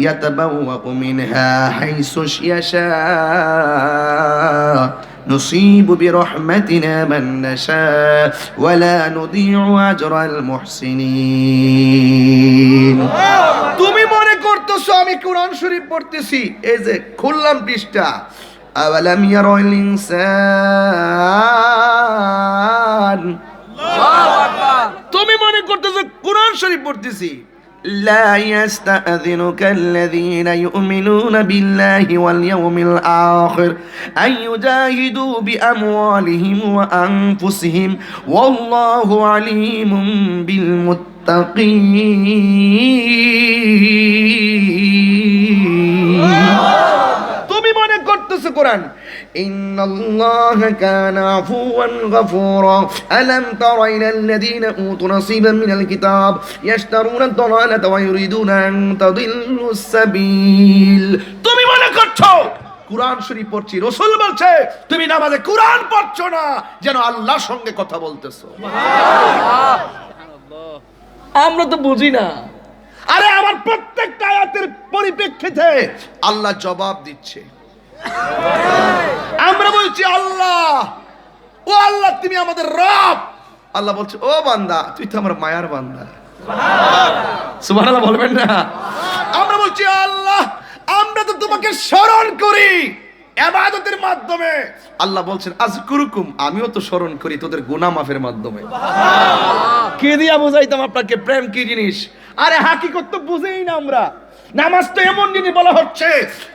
يتبوأ منها حيث يشاء نصيب برحمتنا من نشاء ولا نضيع أجر المحسنين। তুমি মনে করতেছো আমি কোরআন শরীফ পড়তেছি? এই যে খুললাম পৃষ্ঠা, আওয়ালাম ইয়ারাল ইনসান, তুমি মনে করতেছো কোরআন শরীফ পড়তেছি? লা ইয়াস্তাযিনুকা আল্লাযীনা ইউমিনুনা বিল্লাহি ওয়াল ইয়াউমিল আখির আন ইউজাহিদু বিআমওয়ালিহিম ওয়া আনফুসিহিম ওয়াল্লাহু আলীমুম বিল মুত্তাকিন। তুমি মনে করতেছো কোরআন? ইন্নাল্লাহা কানা আফুওয়ান গফুরা আলাম তারা ইলাল্লাযীনা উতু নাসীবাম মিনাল কিতাব ইয়াশতারুনা আদ-দালালাতা ওয়া ইউরিদুনা আন তাদিল্লুস সাবিল। তুমি মনে করছো কোরআন শরীফ পড়ছি? রাসূল বলছে তুমি নামাজে কোরআন পড়ছো না, যেন আল্লাহর সঙ্গে কথা বলতেছো। সুবহানাল্লাহ। আমরা তো বুঝি না। আরে আমার প্রত্যেকটা আয়াতের পরিপ্রেক্ষিতে আল্লাহ জবাব দিচ্ছে। আমরা বলছি আল্লাহ, ও আল্লাহ তুমি আমাদের রব। আল্লাহ বলছে ও বান্দা তুই তো আমার মায়ার বান্দা। সুবহানাল্লাহ বলবেন না? আমরা বলছি আল্লাহ আমরা তো তোমাকে স্মরণ করি ইবাদতের মাধ্যমে। আল্লাহ বলছেন আযকুরুকুম, আমিও তো স্মরণ করি তোদের গুনাহ মাফের মাধ্যমে। কি দিয়া বুঝাইতাম আপনাকে প্রেম কি জিনিস? আরে হাকিকত তো বুঝেই না আমরা। নামাজ তো এমন জিনিস বলা হচ্ছে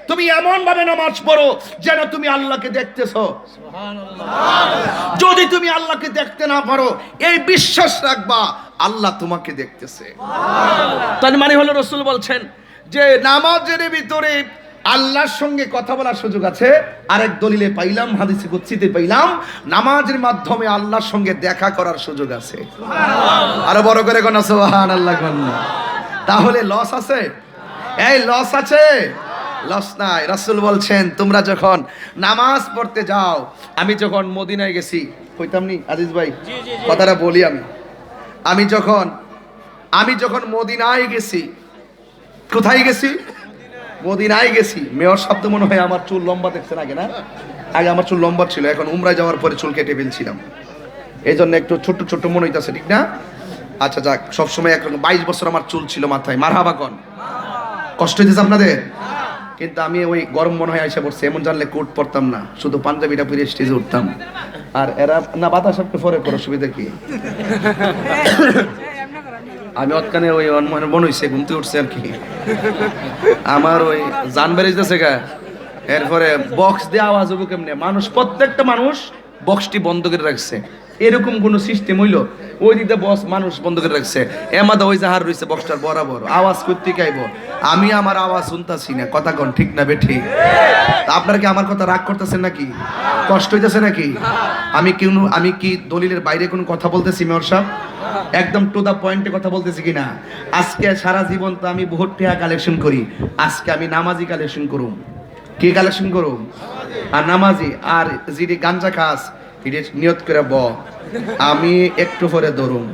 তুমি এমন ভাবে নামাজ পড়ো যেন তুমি আল্লাহকে দেখতেছো। সুবহানাল্লাহ। যদি তুমি আল্লাহকে দেখতে না পারো এই বিশ্বাস রাখবা আল্লাহ তোমাকে দেখতেছে। সুবহানাল্লাহ। তার মানে হলো রাসূল বলছেন যে নামাজের ভিতরে আল্লাহর সঙ্গে কথা বলার সুযোগ আছে। আরেক দলিলে পাইলাম, হাদিসে কুদসিতে পাইলাম, নামাজের মাধ্যমে আল্লাহর সঙ্গে দেখা করার সুযোগ আছে। সুবহানাল্লাহ। আরো বড় করে কোন সুবহানাল্লাহ কোন। তাহলে লস আছে? এই লস আছে? লস নাই। রাসূল বলছেন তোমরা যখন নামাজ পড়তে যাও, আমি যখন মদিনায় গেছি, কইতাম নি আজিজ ভাই কথাটা বলি, আমি যখন মদিনায় গেছি, কোথায় গেছি? মদিনায় গেছি। মেয়র শব্দ মনে হয় আমার চুল লম্বা দেখছেন আগে না? আগে আমার চুল লম্বা ছিল, এখন উমরায় যাওয়ার পরে চুল কেটে ফেলছিলাম, এই জন্য একটু ছোট্ট ছোট্ট মনে হইতাছে, ঠিক না? আচ্ছা যাক, সবসময় একরকম। 22 বছর আমার চুল ছিল মাথায়। মারহাবা কন। কষ্ট হইতেছে আপনাদের? কিন্তু আমি ওই গরম মনে হয় আইসা পড়ছে, এমন জানলে কোট পরতাম না, শুধু পাঞ্জাবিটা পরে স্টেজে উঠতাম। আর এরা না বাতাস আপনি পরে করার সুবিধা কি? আমি অতখানে ওই মনে হইছে ঘুমতে উঠছে আর কি, আমার ওই জান বেরিয়েছে গা। এরপরে বক্স দিয়ে আওয়াজ হবে কেমনে? মানুষ, প্রত্যেকটা মানুষ বক্সটি বন্ধ করে রাখছে, এরকম কোন সিস্টেম হইলো? ওই দিকে বক্স মানুষ বন্ধ করে রাখছে, এমাদা ওই জাহার রয়েছে বক্সটার বরাবর, আওয়াজ করতে গাইব। আমি আমার আওয়াজ শুনতাছি না, কথা কোন ঠিক না বেঠি? আপনারা কি আমার কথা রাগ করতেছেন নাকি? কষ্ট হইতেছে নাকি? আমি কি দলিলের বাইরে কোনো কথা বলতেছি মেয়র সাহেব? একদম টু দা পয়েন্টে কথা বলতেছি কিনা? আজকে সারা জীবন তো আমি বহুত টাকা কালেকশন করি, আজকে আমি নামাজি কালেকশন করুম। কি কালেকশন করুম? আর নামাজি। আর যিনি গাঞ্জা খাস এটা নিয়ত করে আমি একটু পরে ধরুন।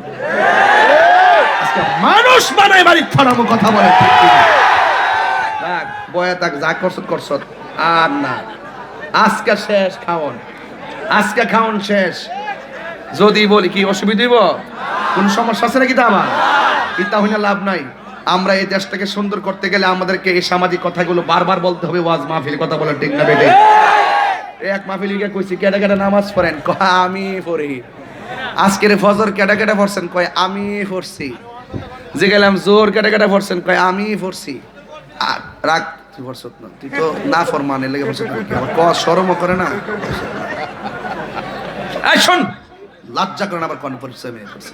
আজকে মানুষ বানাই বাড়ি ছড়াবো, কথা বলে ঠিক কিনা? রাখ বয়া থাক, যা করছ আর না। আজকে শেষ খাওন, আজকে খাওন শেষ। যদি বলি কি অসুবিধা দিব, কোন সমস্যা আছে নাকি? তা আমার ইতা হইনা লাভ নাই। আমরা এই দেশটাকে সুন্দর করতে গেলে আমাদেরকে এই সামাজিক কথাগুলো বারবার বলতে হবে। ওয়াজ মাহফিল, কথা বলেন ঠিক না বেটে? এক মাহফিল গিয়ে কইছি কেডা কেডা নামাজ পড়েন, কয় আমি পড়ি। আজকের ফজর কেডা কেডা পড়ছেন, কয় আমি পড়ছি। যে গেলাম জোর কেডা কেডা পড়ছেন, কয় আমি পড়ছি। রাখ তুই পড়ছ না, তুই তো না ফরমানে লেগে পড়ছ, ক শরমও করে না। এই শোন, লজ্জা করে না আবার কোন পরিচয় মেয়ে করছে।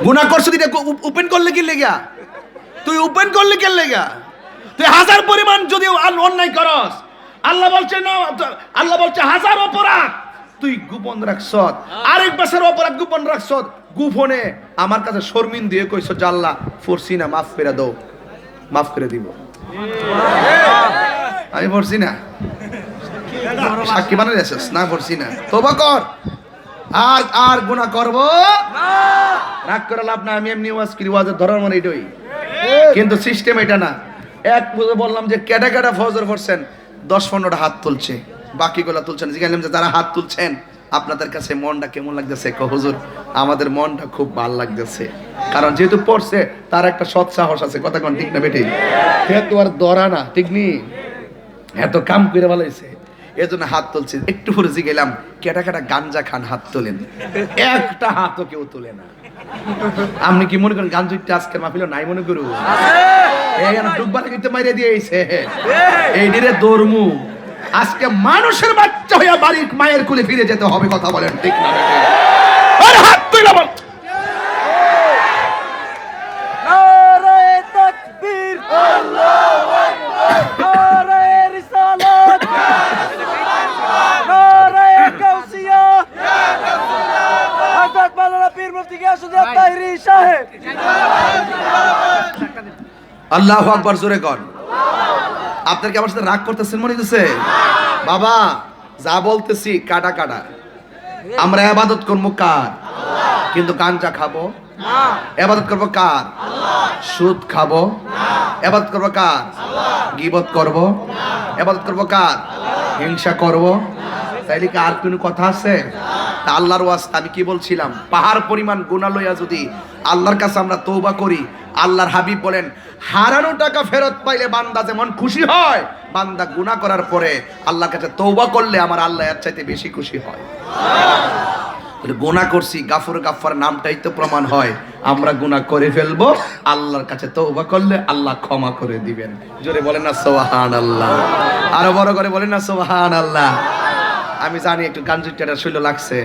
গুনাহ করছ দিটা ওপেন করলে কি লেগা? তুই ওপেন করলে কি লেগা? তুই হাজার পরিমাণ যদি অন্যায় করস, আল্লাহ বলছে না, আল্লাহ বলছে হাজার অপরাধ তুই গোপন রাখছত, আরেক বছর অপরাধ গোপন রাখছত। গোপনে আমার কাছে শর্মিন দিয়ে কইছ যে আল্লাহ ফরছি না, মাফ করে দাও, মাফ করে দিব। আমি ফরছি না, সাক্ষী বানাই রেছিস না, ফরছি না, তওবা কর। আর আর গুনাহ করব না, রাগ করে লাভ না। আমি এমনি ওয়াজ করি, ওয়াজের ধরার মানে এটাই, কিন্তু সিস্টেম এটা না। এক বুঝে বললাম যে কেডা কেডা ফজর পড়ছেন, 10-15টা হাত তুলছে, বাকিগুলো তুলছেন। জিজ্ঞাসা যে যারা হাত তুলছেন আপনাদের কাছে মনটা কেমন লাগতেছে? হুজুর আমাদের মনটা খুব ভালো লাগতেছে, কারণ যেহেতু পড়ছে তার একটা সৎ সাহস আছে। কথা কোন ঠিক না বেটি? তো আর দরা না, ঠিক নি? এত কাম করে ভালো হয়েছে, এজন্য হাত তুলছে। একটু পরে গেলাম কেটা কেটা গাঞ্জা খান, হাত তোলেন। একটা হাতও কেউ তোলে না। আপনি কি মনে করেন গাঞ্জুইটা আজকের মাহফিল নাই? মনে করু এই ডুববার কিন্তু মাইরে দিয়েছে এই দিরে দরমু। আজকে মানুষের বাচ্চা হইয়া বাড়ির মায়ের কোলে ফিরে যেতে হবে। কথা বলেন ঠিক না? আরে হাত তুলে বল, নারে তাকবীর, আল্লাহু আকবার, নারে রিসালাত, নারে গাউসিয়া, ইয়া গাউসিয়া, হযরত মাওলানা পীর মুফতি গিয়াসউদ্দিন তাহিরি সাহেব। আল্লাহু আকবার, জোরে কর। আপনার কি আমার সাথে রাগ করতেছেন মনে হচ্ছে? বাবা যা বলতেছি কাটা কাটা। আমরা ইবাদত করবো কার? কিন্তু গাঞ্জা খাবো না। ইবাদত করবো কার? সুদ খাবো? ইবাদত করবো কার? গীবত করবো? ইবাদত করবো কার? হিংসা করবো? তাইলে কি আর কোনো কথা আছে? আল্লাহর ওয়াস্তে আমি কি বলছিলাম, পাহাড় পরিমাণ গুনাহ লইয়া যদি আল্লাহর কাছে আমরা তওবা করি, আল্লাহর হাবিব বলেন হারানো টাকা ফেরত পাইলে বান্দা যেমন খুশি হয়, বান্দা গুনাহ করার পরে আল্লাহর কাছে তওবা করলে আমার আল্লাহ এর চাইতে বেশি খুশি হয়। গুনাহ করছি, গাফুর গাফফার নামটাই তো প্রমাণ হয়। আমরা গুনাহ করে ফেলবো, আল্লাহর কাছে তওবা করলে আল্লাহ ক্ষমা করে দিবেন। জোরে বলেন না সুবহানাল্লাহ, আরো বড় করে বলেন না সুবহানাল্লাহ। আমি জানি একটু গাঞ্জুটারা শৈল লাগছে,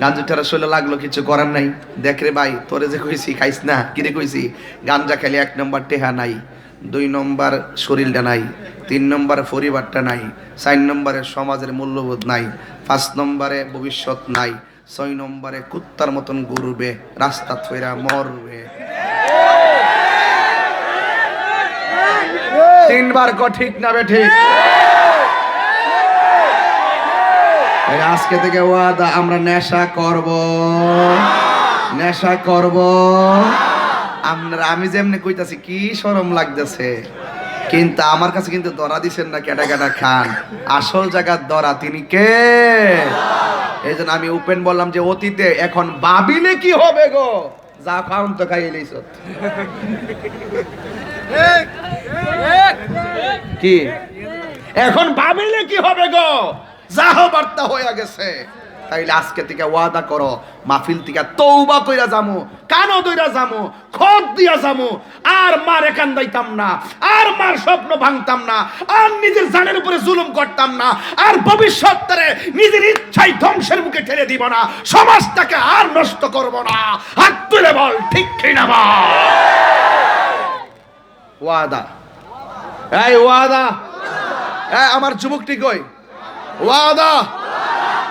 গাঞ্জুটারা শৈল লাগলো, কিছু করার নাই। দেখ রে ভাই, তোরে যে কইছি খাইস না, কি রে কইছি? গাঞ্জা খেলে 1 নম্বর টেহা নাই, 2 নম্বর শরীরটা নাই, 3 নম্বরে পরিবারটা নাই, 4 নম্বরে সমাজের মূল্যবোধ নাই, 5 নম্বরে ভবিষ্যৎ নাই, 6 নম্বরে কুত্তার মতন ঘুরবে, রাস্তা থইরা মরবে। 3 বার ক ঠিক না বে ঠিক? আজকে থেকে ওয়াদা, আমরা নেশা করব, নেশা করব। আমরা আমি যেমনি কইতাছি কি শরম লাগতেছে, কিন্তু আমার কাছে কিন্তু ধরা দিছেন না কেডা কেডা খান। আসল জায়গার ধরা তিনি কে? এই জন্য আমি ওপেন বললাম যে অতীতে, এখন ভাবিলে কি হবে গো? যা খাউন তো খাই লইছ কি, এখন ভাবিলে কি হবে গো? যা বার্তা হয়ে গেছে। তাইলে আজকে থেকে ওয়াদা করো, মাহফিল থেকে তওবা কইরা যামু, কানো দইরা যামু, খত দিয়া যামু, আর মারে কান্দাইতাম না, আর মার স্বপ্ন ভাঙতাম না, আর নিজের জানের উপরে জুলুম করতাম না, আর ভবিষ্যৎটারে নিজের ইচ্ছায় ধ্বংসের মুখে ঠেলে দিব না, সমাজটাকে আর নষ্ট করব না। হাত তুলে বল ঠিক কিনা বল। ওয়াদা, এই ওয়াদা, এই আমার যুবকটি কই? ওয়াদা।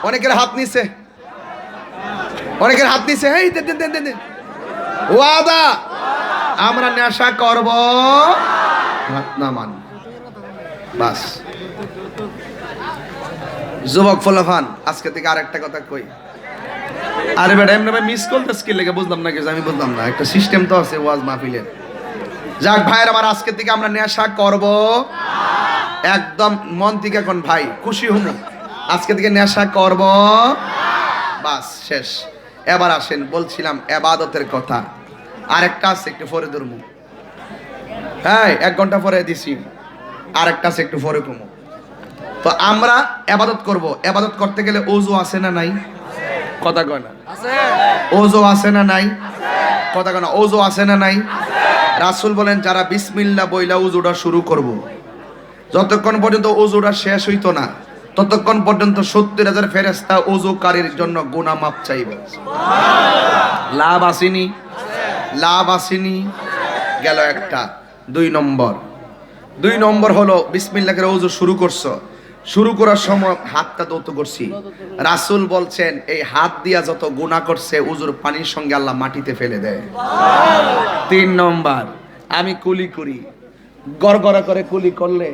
অনেকের হাত নিছে, অনেকের হাত নিছে, এই দেন দেন দেন। ওয়াদা, আমরা নেশা করব, হাত নামান, বাস। যুবক ফলাফান, আজকে থেকে আরেকটা কথা কই। আরে বেটা এমনি ভাই মিস কল স্কিল লেগে বুঝলাম না কিছু, আমি বুঝলাম না, একটা সিস্টেম তো আছে ওয়াজ মাহফিলের। যাক ভাইয়ের আমার, আজকে থেকে আমরা নেশা করব একদম মন থেকে। এখন ভাই খুশি হমু, আজকে থেকে নেশা করব, বাস শেষ। এবার আসেন, বলছিলাম এবাদতের কথা, আরেকটা আছে একটু পরে ধরবো। হ্যাঁ 1 ঘন্টা পরে দিছি, আরেকটা আছে একটু পরে কমু। তো আমরা এবাদত করব, এবাদত করতে গেলে ওযু আছে না নাই? কথা কয় না আছে। ওযু আছে না নাই? কথা কয় না। ওযু আছে না নাই? রাসূল বলেন যারা বিসমিল্লাহ বইলা ওযুটা শুরু করব, যতক্ষণ পর্যন্ত ওযুটা শেষ হইতো না ততক্ষণ পর্যন্ত 70,000 ফেরেশতা ওযুকারীর জন্য গুনাহ মাফ চাইবে। লাভ আসেনি? লাভ আসেনি? গেল একটা। 2 নম্বর হলো বিসমিল্লাহ করে ওযু শুরু করছো, শুরু করার সময় হাতটা দৌত করছি। রাসূল বলছেন এই হাত দিয়া যত গুনাহ করছে ওযুর পানির সঙ্গে আল্লাহ মাটিতে ফেলে দেয়। 3 নম্বর, আমি কুলি করি, গড়গড়া করে কুলি করলে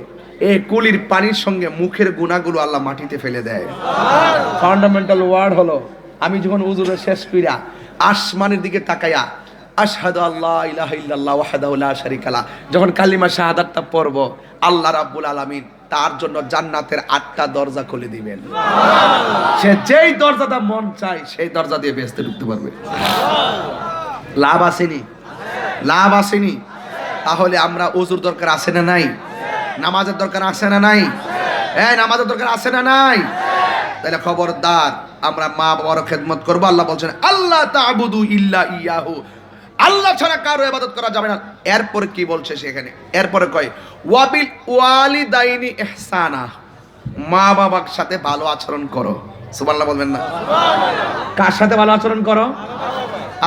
এই কুলির পানির সঙ্গে মুখের গুনাহগুলো আল্লাহ মাটিতে ফেলে দেয়। ফান্ডামেন্টাল ওয়ার্ড হলো আমি যখন ওযুটা শেষ কইরা আসমানের দিকে তাকায়া আশহাদু আল্লা ইলাহা ইল্লাল্লাহ ওয়াহদাহু লা শারীকা লা, যখন কালিমা শাহাদাতটা পড়ব আল্লাহ রাব্বুল আলামিন তার জন্য জান্নাতের 8টা দরজা খুলে দিবেন। সে যেই দরজাটা মন চায় সেই দরজা দিয়ে বেহেশতে ঢুকতে পারবে। লাভ আসেনি? লাভ আসেনি? তাহলে আমরা ওযুর দরকার আছে না নাই? নামাজের দরকার আছে না নাই? নামাজের দরকার আছে না নাই? তাহলে খবরদার আমরা মা বাবার খেদমত করব। আল্লাহ বলছেন আল্লাহ তা'বুদু ইল্লা ইয়াহু, আল্লাহ ছাড়া কারো ইবাদত করা যাবে না। এরপরে কি বলছে সেখানে? এরপরে কয় ওয়াবিল ওয়ালিদাইনি ইহসানা, মা বাবার সাথে ভালো আচরণ করো। সুবহানাল্লাহ বলবেন না? কার সাথে ভালো আচরণ করো?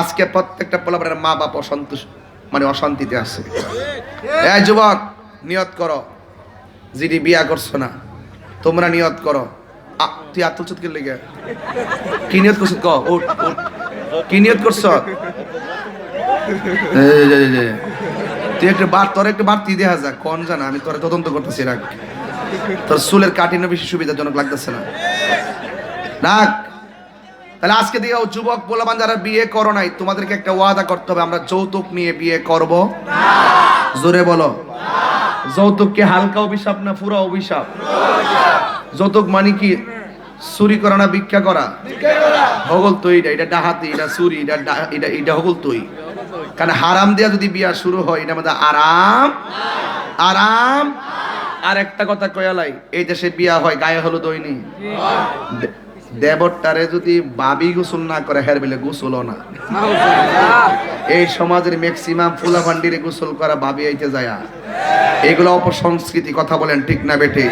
আজকে প্রত্যেকটা পোলাপানের মা বাপ অসন্তোষ, মানে অশান্তিতে আছে। এই যুবক নিয়ত করো, যিনি বিয়া করছো না তোমরা নিয়ত করো। তুই আত্মচুত কে লেগে কি নিয়ত করছ? কি নিয়ত করছ? তুই একটা বার, তোর একটা বাড়তি দেখা যা কোন জানা, আমি তোর তদন্ত করতেছি। রাখ, তোর চুলের কাটিনও বেশি সুবিধাজনক লাগতেছে না, রাখ। তাহলে আজকে দিয়ে যুবক পোলাপান যারা বিয়ে করো নাই, তোমাদেরকে একটা ওয়াদা করতে হবে, আমরা যৌতুক নিয়ে বিয়ে করব না। জোরে বলো। যৌতুক কি হালকা অভিশাপ না পুরো অভিশাপ? যৌতুক মানে কি চুরি করা না ভিক্ষা করা? হগল তুই, এটা ডাহাতি, এটা চুরি, এটা হগল তুই। কারণ হারাম দিয়া যদি বিয়া শুরু হয় এটা মধ্যে আরাম আরাম। আর একটা কথা কয়ালাই, এই দেশে বিয়া হয় গায়ে হলুদ হয়নি। দেবরটারে যদি বাবি গোসল না করে হের বেলে গোসলও না। এই সমাজের ম্যাক্সিমাম ফুলা ভান্ডিরে গোসল করা বাবি আইতে যায়, এগুলো অপসংস্কৃতি। কথা বলেন ঠিক না বেটে?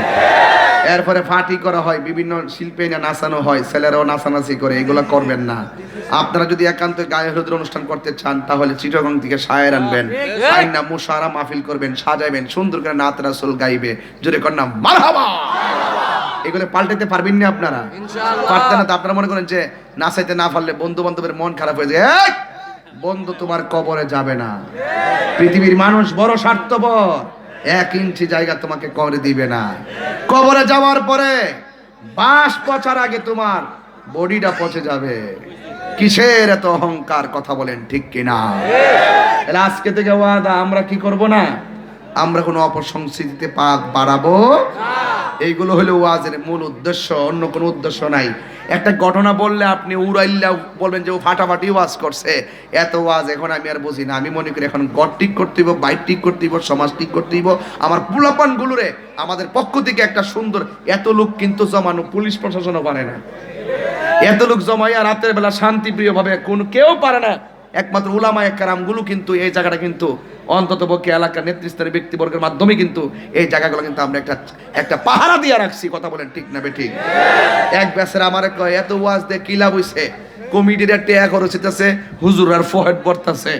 এরপরে পার্টি করা হয়, বিভিন্ন শিল্পে না নাচানো হয়, ছেলেরাও নাচানাচি করে, এগুলো করবেন না। আপনারা যদি একান্ত গায়ে হলুদের অনুষ্ঠান করতে চান তাহলে চিটাগং থেকে শায়ের আনবেন, আইনা মুশারা মাহফিল করবেন, সাজাইবেন, সুন্দর করে নাত রাসূল গাইবে, জোরে কর না মারহাবা। এগুলো পাল্টাইতে পারবেন না আপনারা? পারতেন না তো? আপনারা মনে করেন যে নাচাইতে না পারলে বন্ধু বান্ধবের মন খারাপ হয়ে যায়। বন্ধু তোমার কবরে যাবে না। পৃথিবীর মানুষ বড় স্বার্থপর, 1 ইঞ্চি জায়গা তোমাকে কবরে দিবে না। কবরে যাওয়ার পরে বাস পচার আগে তোমার বডিটা পচে যাবে। কিসের এত অহংকার? কথা বলেন ঠিক কিনা? আজকে থেকে ওয়াদা, আমরা কি করব না, আমরা কোনো অপসংস্কৃতিতে পা বাড়াবো না। এইগুলো হলো ওয়াজের মূল উদ্দেশ্য, অন্য কোনো উদ্দেশ্য নাই। একটা ঘটনা বললে আপনি উড়াইল্লা বলবেন যে ও ফাটাফাটি ওয়াজ করছে। এত ওয়াজ এখন আমি আর বুঝি না। আমি মনে করি এখন ঘর ঠিক করতে হইব, বাইক ঠিক করতে হইব, সমাজ ঠিক করতে হইব। আমার পোলাপান গুলোরে আমাদের পক্ষ থেকে একটা সুন্দর, এত লোক কিন্তু জমানো পুলিশ প্রশাসনও পারে না। এত লোক জমাইয়া রাতের বেলা শান্তিপ্রিয় ভাবে কোন কেউ পারে না, একমাত্র উলামায়ে কেরাম গুলো কিন্তু এই জায়গাটা কিন্তু অন্তত পক্ষে এলাকার নেতৃস্থানীয় ব্যক্তিবর্গের মাধ্যমে কিন্তু এই জায়গাগুলো কিন্তু আমরা একটা পাহারা দিয়ে রাখছি। কথা বলেন ঠিক না বেঠিক? এক বেসের আমারে কয় এত ওয়াজ দিয়ে কি লাভ হইছে? কমিটির টেয়া খরচ হইতাছে, হুজুর আর ফহেদ বর্তাছে।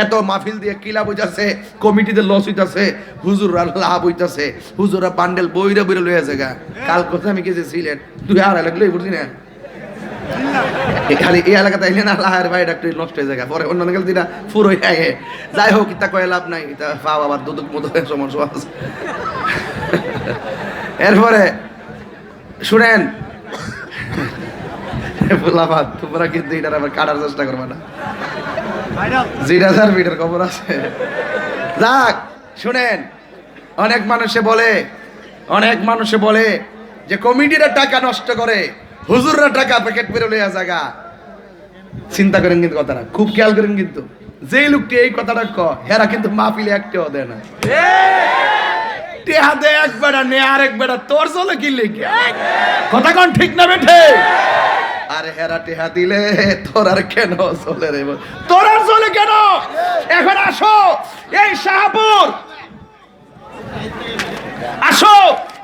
এত মাহফিল দিয়ে কি লাভ হইতাছে? কমিটিতে লস হইতাছে, হুজুর আর লাভ হইতাছে। হুজুরা বান্ডেল বইরা বইরা লইয়া জায়গা। কাল কথা আমি গেছি সিলেট, 2.5 লাখ লই বুঝলি না? খালি এই এলাকাতে আইলে না লাহের ভাই একটু নষ্ট হয়ে যায়, পরে অন্য গেল দিনা ফুরোই আগে। যাই হোক, ইতা কয়ে লাভ নাই, ইতা পাও আবার দুদুক মধুকের সমস্যা আছে। এরপরে শুনেন, ফুলাবাদ তোমরা কিন্তু এটার আবার কাটার চেষ্টা করবে না, 0,000 ফিটের খবর আছে। যাক শুনেন, অনেক মানুষে বলে যে কমিটিরা টাকা নষ্ট করে, হুজুররা টাকা প্যাকেট পেরে লইয়া জায়গা। চিন্তা করেন কিন্তু কথাটা, খুব খেয়াল করেন কিন্তু, যেই লোকটি এই কথাটা হেরা কিন্তু মাহফিলে একটাও দেয় না। টেহা দে একবার নে আর একবার তোর চলে কি লেগে কথা কোন ঠিক না বেঠে? আরে হেরা টেহা দিলে তোর আর কেন চলে রে, তোর আর চলে কেন? এখন আসো এই শাহপুর, আসো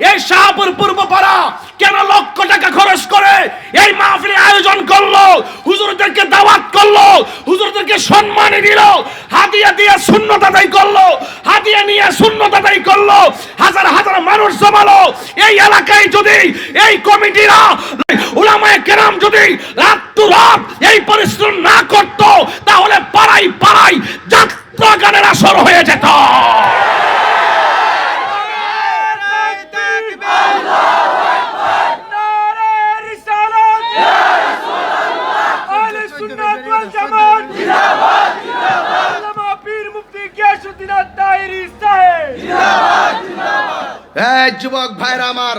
এই শাহপুর পূর্বপাড়া কেন লক্ষ টাকা খরচ করে এই মাহফিলের আয়োজন করলো, হুজুরদেরকে দাওয়াত করলো, হুজুরদেরকে সম্মান দিল, হাদিয়া দিয়ে সুন্নত আদায় করলো, হাদিয়া নিয়ে সুন্নত আদায় করলো, হাজার হাজার মানুষ জমালো। এই এলাকায় যদি এই কমিটিরা উলামায়ে কেরাম যদি রাত এই পরিশ্রম না করত, তাহলে পাড়ায় পাড়ায় যাত্রা গানের আসর হয়ে যেত। যুবক ভাইরা আমার,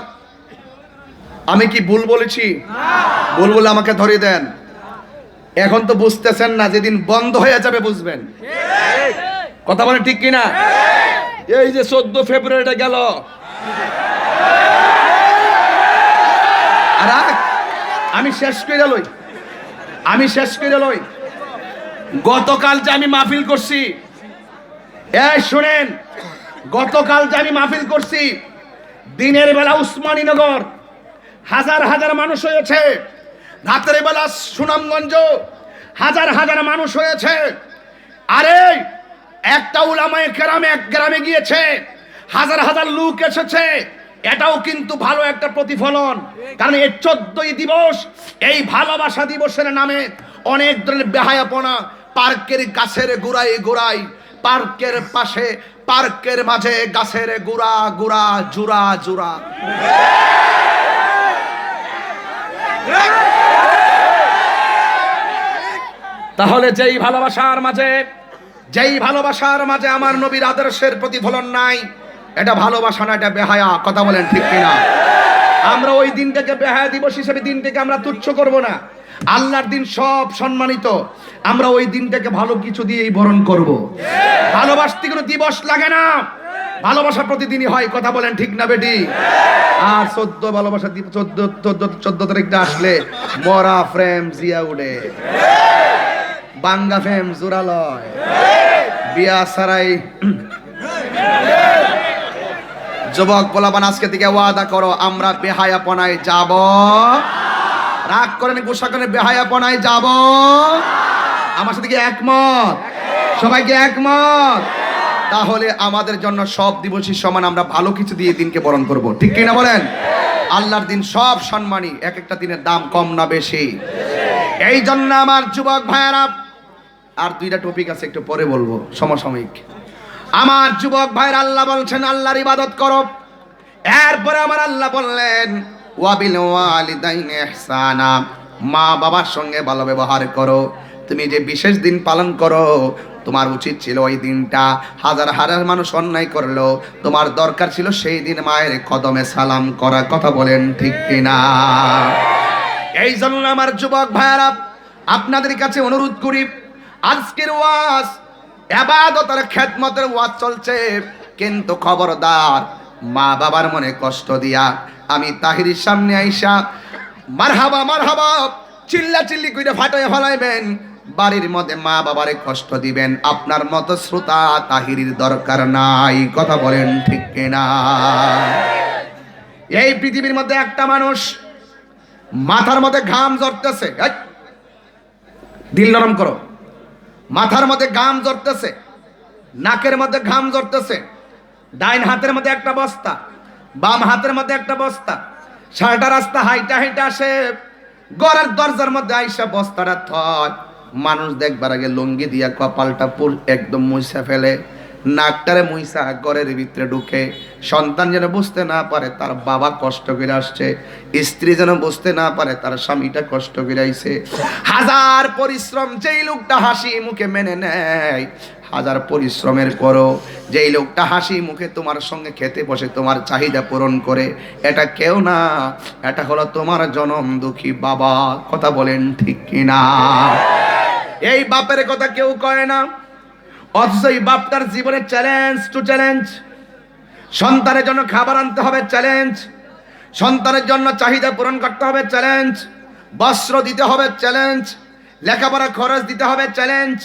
আমি কি ভুল বলেছি? ভুল বলে আমাকে ধরিয়ে দেন। এখন তো বুঝতেছেন না, যেদিন বন্ধ হয়ে যাবে বুঝবেন। কথা বলেন ঠিক কিনা? এই যে 14 ফেব্রুয়ারিটা গেল, আর আমি শেষ করে লই, গতকাল যে আমি মাহফিল করছি, এই শুনেন, গতকাল যে আমি মাহফিল করছি, দিনের বেলা উসমানীনগর হাজার হাজার মানুষ হয়েছে, রাতের বেলা সুনামগঞ্জ হাজার হাজার মানুষ হয়েছে। আরে একটা উলামায়ে কেরাম এক গ্রামে গিয়েছে, হাজার হাজার লোক এসেছে, এটাও কিন্তু ভালো একটা প্রতিফলন। কারণ এই 14ই দিবস, এই ভালোবাসা দিবসের নামে অনেক ধরনের বেহায়াপনা, পার্কের গাছের গোড়ায় গোড়ায়, পার্কের পাশে, পার্কের মাঝে গাছের গোড়া গোড়া জোড়া জোড়া। তাহলে যেই ভালোবাসার মাঝে আমার নবীর আদর্শের প্রতিফলন নাই, এটা ভালোবাসা না, এটা বেহায়া। কথা বলেন ঠিক কিনা? আমরা ওই দিনটাকে বেহায়া দিবস হিসেবে দিনটাকে আমরা তুচ্ছ করব না। আল্লাহর দিন সব সম্মানিত, আমরা ওই দিনটাকে ভালো কিছু দিয়েই বরণ করব। ভালোবাসতে কোনো দিবস লাগে না, ভালোবাসা প্রতিদিনই হয়। কথা বলেন ঠিক না বেটি? আর 14 ভালোবাসা 14 তারিখটা আসলে মরা ফ্রেম জিয়া উড়ে, বাঙ্গা ফ্রেম জোরালয়, বিয়া সারাই। যুবক বলাবান, আজকে থেকে ওয়াদা করো আমরা বেহায়াপনায় যাব। রাগ করেন, গোসা করেন, বেহায়াপনায় যাব। আমার সাথে কি একমত? সবাইকে একমত? তাহলে আমাদের জন্য সব দিবসই সমান, আমরা ভালো কিছু দিয়ে দিনকে বরণ করব। ঠিক কিনা বলেন? আল্লাহর দিন সব সম্মানী, এক একটা দিনের দাম কম না বেশি। এই জন্য আমার যুবক ভাইয়েরা, আর 2টা টপিক আছে, একটু পরে বলবো, সমসাময়িক। আমার যুবক ভাইয়েরা, আল্লাহ বলছেন আল্লাহর ইবাদত করো। এরপরে আমার আল্লাহ বললেন ওয়াবিল ওয়ালিদাইনি ইহসানা, মা বাবার সঙ্গে ভালো ব্যবহার করো। তুমি যে বিশেষ দিন পালন করো, তোমার উচিত ছিল ওই দিনটা, হাজার হাজার মানুষ অন্যায় করলো, তোমার দরকার ছিল সেই দিন মায়ের কদমে সালাম করা। কথা বলেন ঠিক কিনা? এই জন্য আমার যুবক ভাইয়েরা, আপনাদের কাছে অনুরোধ করি, আজকের ওয়াজ ইবাদত আর খেদমতের ওয়াজ চলছে, কিন্তু খবরদার মা বাবার মনে কষ্ট দিয়া আমি তাহিরির সামনে আইসা মারহাবা মারহাবা চিল্লা চিল্লি কইরা ফাটায় ফলাইবেন, বাড়ির মধ্যে মা বাবারে কষ্ট দিবেন, আপনার মতো শ্রোতা তাহিরির দরকার নাই। কথা বলেন ঠিক কিনা? এই পৃথিবীর মধ্যে একটা মানুষ মাথার মধ্যে ঘাম ঝরতেছে, দিল নরম করো, মাথার মধ্যে ঘাম ঝরতেছে, নাকের মধ্যে ঘাম ঝরতেছে, ডাইন হাতের মধ্যে একটা বস্তা, বাম হাতের মধ্যে একটা বস্তা, সারাটা রাস্তা হাইটা হাইটা আসে, ঘরের দরজার মধ্যে আইসা বস্তাটা থয়। মানুষ দেখবার আগে লুঙ্গি দিয়া কপালটা পুর একদম মুছে ফেলে, নাকটারে মুইসা ঘরের ভিতরে ঢুকে, সন্তান যেন বুঝতে না পারে তার বাবা কষ্ট করে আসছে, স্ত্রী যেন বুঝতে না পারে তার স্বামীটা কষ্ট করে আইছে। হাজার পরিশ্রম যেই লোকটা হাসি মুখে মেনে নেয়, হাজার পরিশ্রমের পরও যেই লোকটা হাসি মুখে তোমার সঙ্গে খেতে বসে, তোমার চাহিদা পূরণ করে, এটা কেউ না, এটা হলো তোমার জনম দুঃখী বাবা। কথা বলেন ঠিক কিনা? এই বাপের কথা কেউ কয় না, অথচ এই বাপটার জীবনে চ্যালেঞ্জ টু চ্যালেঞ্জ। সন্তানের জন্য খাবার আনতে হবে, চ্যালেঞ্জ। সন্তানের জন্য চাহিদা পূরণ করতে হবে, চ্যালেঞ্জ। বস্ত্র দিতে হবে, চ্যালেঞ্জ। লেখাপড়া খরচ দিতে হবে, চ্যালেঞ্জ।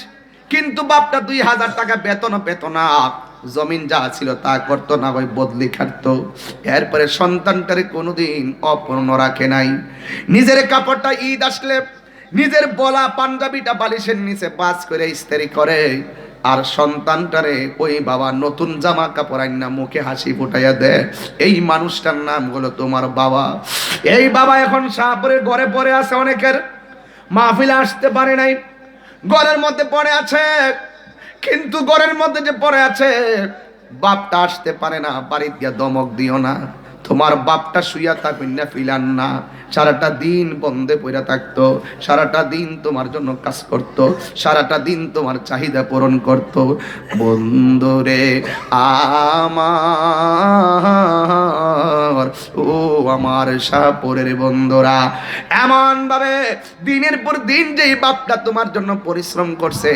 কিন্তু বাপটা 2000 টাকা বেতন পেত না, জমিন যা ছিল তা করতো না, ওই বদলি খাটতো। এরপরে সন্তানটারে কোনোদিন অপূর্ণ রাখে নাই। নিজের কাপড়টা ঈদ আসলে নিজের বলা পাঞ্জাবিটা বালিশের নিচে বাস করে ইস্ত্রি করে, আর সন্তানটারে ওই বাবা নতুন জামা কাপড় আইনা মুখে হাসি ফুটাইয়া দেয়। এই মানুষটার নাম হলো তোমার বাবা। এই বাবা এখন শাহপুরের ঘরে পড়ে আছে, অনেকের মাহফিলে আসতে পারে নাই, ঘরের মধ্যে পড়ে আছে। কিন্তু ঘরের মধ্যে যে পড়ে আছে, বাপটা আসতে পারে না। বাড়িতে গিয়া ধমক দিও না, তোমার বাপটা শুইয়া থাকুন না, ফিলান না। সারাটা দিন বন্ধে পড়ে থাকতো, সারাটা দিন তোমার জন্য কাজ করত, সারাটা দিন তোমার চাহিদা পূরণ করত। বন্ধুরে আমার, ও আমার শাহপুরের বন্ধুরা, এমন ভাবে দিনের পর দিন যেই বাপটা তোমার জন্য পরিশ্রম করছে,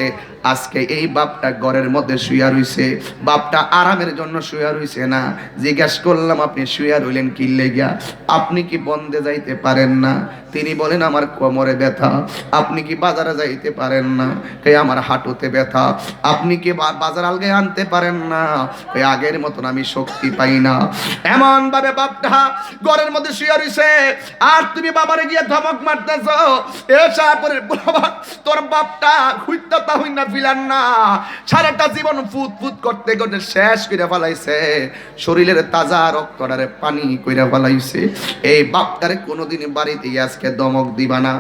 আজকে এই বাপটা ঘরের মধ্যে শুয়া রইছে। বাপটা আরামের জন্য শুয়া রইছে না। জিজ্ঞেস করলাম, আপনি শুয়া রইলেন কি লেগিয়া? আপনি কি বন্ধে যাইতে পারেন না? তিনি বলেন, আমার কোমরে ব্যথা। আপনি কি বাজারে যাইতে পারেন না? কে আমার হাঁটুতে ব্যথা। আপনি কি বাজার আলগে আনতে পারেন না? কে আগের মতন আমি শক্তি পাই না। এমন ভাবে বাপটা ঘরের মধ্যে শুয়া রইছে, আর তুমি বাবারে গিয়ে ধমক মারতেছ, এ শাহপুরের বাবা, তোর বাপটা হুইতা তা হই না, ফিলান না। সারাটা জীবন ফুট ফুট করতে করতে শেষ করে ফেলাইছে, শরীরের তাজা রক্তটারে পানি কইরা ফেলাইছে। এই বাপটারে কোনোদিন বাড়িতে আজকে ধমক দিবা না।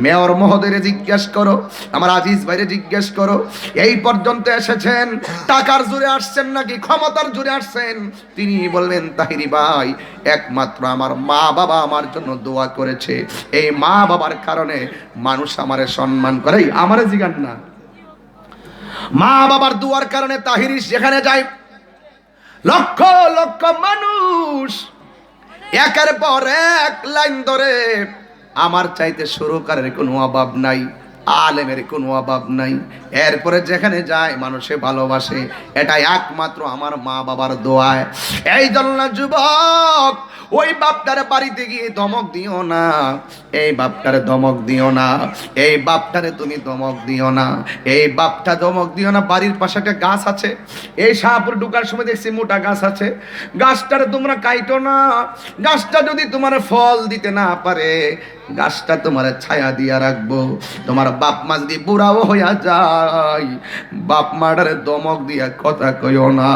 মেয়র মহোদয়রে জিজ্ঞেস করো, আমার আজিজ ভাইরে জিজ্ঞেস করো, এই পর্যন্ত এসেছেন টাকার জোরে আসছেন নাকি ক্ষমতার জোরে আসছেন? তিনি বলবেন, তাহিরি ভাই, একমাত্র আমার মা বাবা আমার জন্য দোয়া করেছে। এই মা বাবার কারণে মানুষ আমারে সম্মান করে। আমারে জিগান না, মা বাবার দুয়ার কারণে তাহিরি যেখানে যায়, লক্ষ লক্ষ মানুষ একের পর এক লাইন ধরে, আমার চাইতে সুরকারের কোনো অভাব নাই, আলেমের কোনো অভাব নাই। এরপরে যেখানে যায় মানুষে ভালোবাসে, এটা একমাত্র আমার মা বাবার দোয়ায়। এই জন্য যুবক, ওই বাপটারে বাড়িতে গিয়ে ধমক দিও না, এই বাপটারে ধমক দিও না, এই বাপটারে তুমি ধমক দিও না, এই বাপটা ধমক দিও না। বাড়ির পাশে একটা গাছ আছে, এই শাহপুর ঢুকার সময় দেখছি মোটা গাছ আছে, গাছটারে তোমরা কাইটো না। গাছটা যদি তোমার ফল দিতে না পারে, গাছটা তোমার ছায়া দিয়া রাখবো। তোমার বাপ মা যদি বুড়াও হইয়া যায়, বাপ মাটারে ধমক দিয়া কথা কইও না,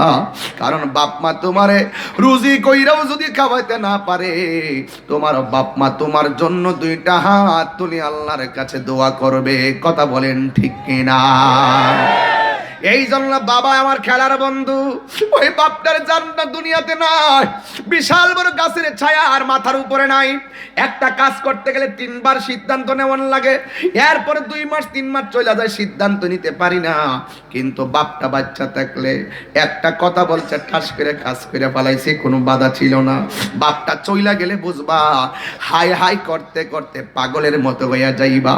কারণ বাপ মা তোমারে রুজি কইরাও যদি খাওয়াইতে না পারে, তোমার বাপ মা তোমার জন্য দুইটা হাত তুলে আল্লাহর কাছে দোয়া করবে। কথা বলেন ঠিক কিনা? এই জন্য বাবা আমার খেলার বন্ধু, ওই বাপটার জান্নাত দুনিয়াতে নাই। বিশাল বড় গাছের ছায়া আর মাথার উপরে নাই। একটা কাজ করতে গেলে 3 বার সিদ্ধান্ত নেওয়ার লাগে, এরপরে 2 মাস 3 মাস চলে যায়, সিদ্ধান্ত নিতে পারি না। কিন্তু বাপটা বাচ্চা থাকলে একটা কথা বলছে, ঠাস করে কাজ করে ফেলাইছে, কোনো বাধা ছিল না। বাপটা চইলা গেলে বুঝবা হাই হাই করতে করতে পাগলের মতো হইয়া যাইবা।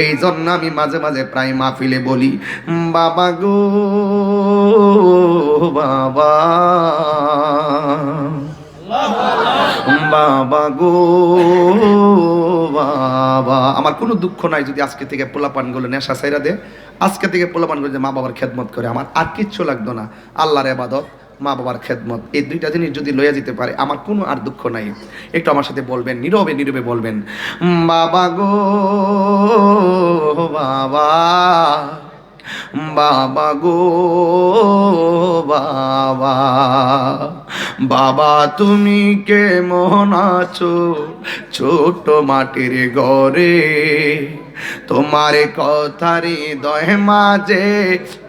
এই জন্য আমি মাঝে মাঝে প্রায় মাহফিলে বলি, বাবা গো বাবা, বাবা গো বাবা। আমার কোনো দুঃখ নাই যদি আজকে থেকে পোলাপানগুলো নেশা ছাইরা দে, আজকে থেকে পোলাপানগুলো যে মা বাবার খেদমত করে, আমার আর কিচ্ছু লাগতো না। আল্লাহর ইবাদত, মা বাবার খেদমত, এই দুইটা জিনিস যদি লইয়া যেতে পারে, আমার কোনো আর দুঃখ নাই। একটু আমার সাথে বলবেন, নীরবে নীরবে বলবেন, বাবা গো বাবা, বাবা গো বাবা। বাবা তুমি কেমন আছো ছোট মাটির ঘরে, তোমার কথার হৃদয় মাঝে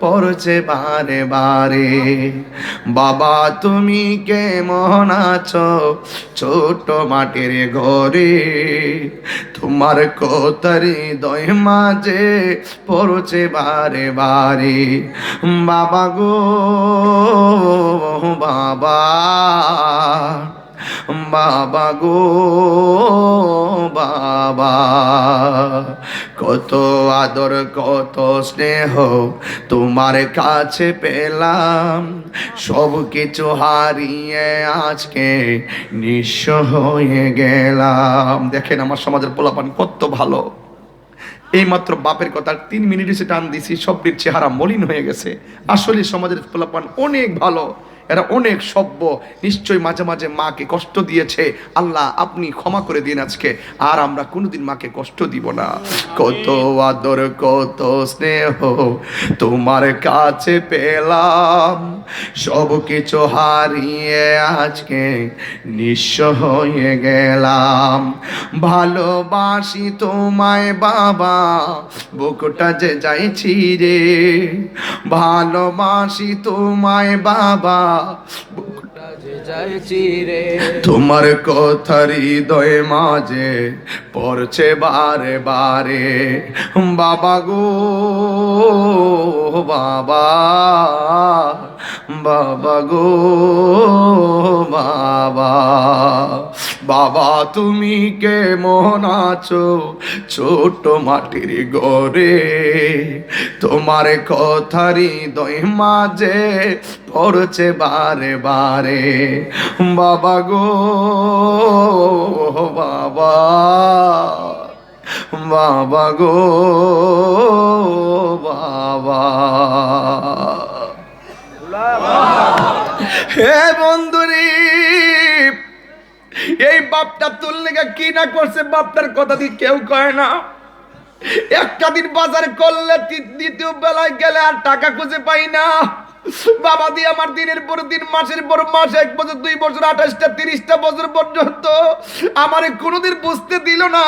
পড়ছে বারে বারে। বাবা তুমি কেমন আছো ছোট মাটির ঘরে, তোমার কথার হৃদয় মাঝে পড়ছে বারে বারে। বাবা গো বাবা, বাবা গো বাবা, কত আদর কত স্নেহ তোমার কাছে পেলাম, সব কিছু হারিয়ে আজকে নিঃস্ব হয়ে গেলাম। দেখেন আমার সমাজের পোলাপান কত ভালো, এইমাত্র বাপের কথা 3 মিনিটে সে টান দিছি, সবটির চেহারা মলিন হয়ে গেছে। আসলে সমাজের পোলাপান অনেক ভালো, এরা অনেক সভ্য। নিশ্চয়ই মাঝে মাঝে মাকে কষ্ট দিয়েছে, আল্লাহ আপনি ক্ষমা করে দিন আজকে, আর আমরা কোনোদিন মাকে কষ্ট দিব না। কত আদর কত স্নেহ তোমার কাছে পেলাম, সব কিছু হারিয়ে আজকে নিঃস্ব হয়ে গেলাম। ভালোবাসি তোমায় বাবা, বুকটা যে যাইছি রে, ভালোবাসি তোমায় বাবা, বুকটা যে যাইছি রে। তোমার কথার হৃদয় মাঝে পড়ছে বারে বারে। বাবা গো বাবা, বাবা গো বাবা, বাবা তুমি কেমন আছো ছোট মাটির ঘরে, তোমার কথার হৃদয় মাঝে পড়ছে বারে বারে। বাবা গো বাবা, বাবা গো বাবা। হে বন্ধুরি, এই বাপটা তোর লেগে কি না করছে বাপটার কথা দিয়ে কেউ কয় না। একটা দিন বাজার করলে দ্বিতীয় বেলায় গেলে আর টাকা খুঁজে পাই না। বাবা দিয়ে আমার দিনের পর দিন মাসের পর মাস 1 বছর 2 বছর 28টা 30টা বছর পর্যন্ত আমারে কোনোদিন বুঝতে দিল না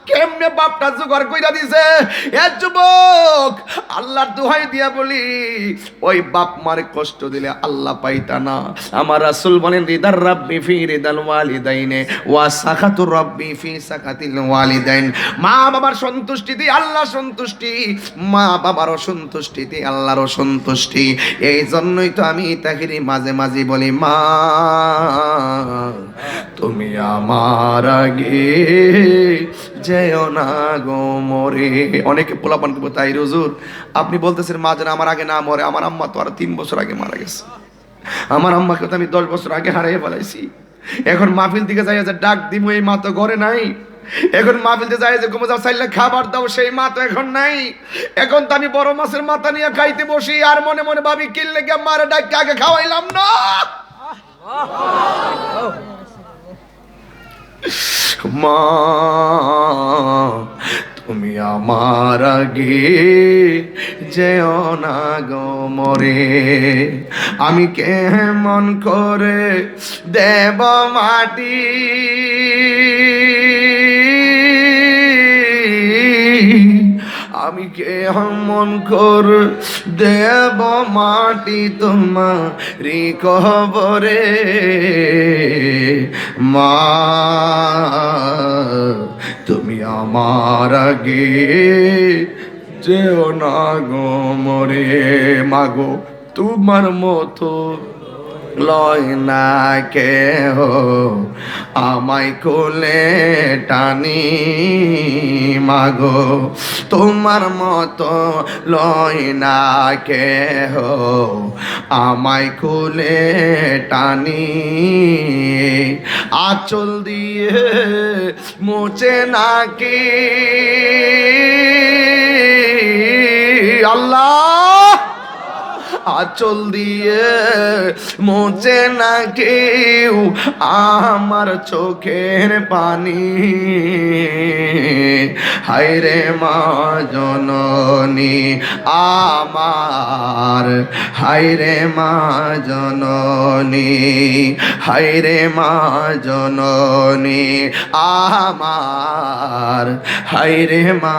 কেমনে বাপটা জোগাড় কইরা দিছে। এ যুবক, আল্লাহর দোহাই দিয়া বলি, ওই বাপ মারে কষ্ট দিলে আল্লাহ পাইতা না। আমার রাসূল বলেন, রিদার রাব্বি ফি রিদাল ওয়ালিদাইনে ওয়া সাখাতুর রাব্বি ফি সাখাতিল ওয়ালিদাইন। মা বাবার সন্তুষ্টিতে আল্লাহ সন্তুষ্টি, মা বাবার অসন্তুষ্টিতে আল্লাহর অসন্তুষ্টি। এই জন্যই তো আমি তাহিরি মাঝে মাঝে বলি, মা তুমি আমার আগে যেও না গো মরে। অনেকে পোলাপান করবো, তাই হুজুর আপনি বলতেছেন মা যেন আমার আগে না মরে। আমার আম্মা তো আর 3 বছর আগে মারা গেছে। আমার আম্মাকে তো আমি 10 বছর আগে হারিয়ে ফেলাইছি। এখন মাহফিল দিকে যাই যে ডাক দিব, এই মা তো ঘরে নাই। এখন মাহফিলতে যাই যে ঘুমে যাও চাইলে খাবার দাও, সেই মা তো এখন নাই। এখন তো আমি বড় মাছের মাথা নিয়ে খাইতে বসি, আর মনে মনে ভাবি কিনলে গিয়ে মারে ডাক আগে খাওয়াইলাম না। মা তুমি আমার আগে যেও না গো মরে, আমি কেমন করে দেব মাটি, আমি কেমন করে দেব মাটি তোমারি কবরে। মা তুমি আমার আগে যেও না গো মরে। মাগো তোমার মতো লয় না কেহ আমায় কোলে টানি, মাগো তোমার মতো লয় না কেহ আমায় কোলে টানি। আঁচল দিয়ে মুছে নাকি আল্লাহ, আঁচল দিয়ে মোছে না কেউ আমার চোখের পানি। হায়রে মা জননী আমার, হায়রে মা জননী, হায়রে মা জননী আমার, হায়রে মা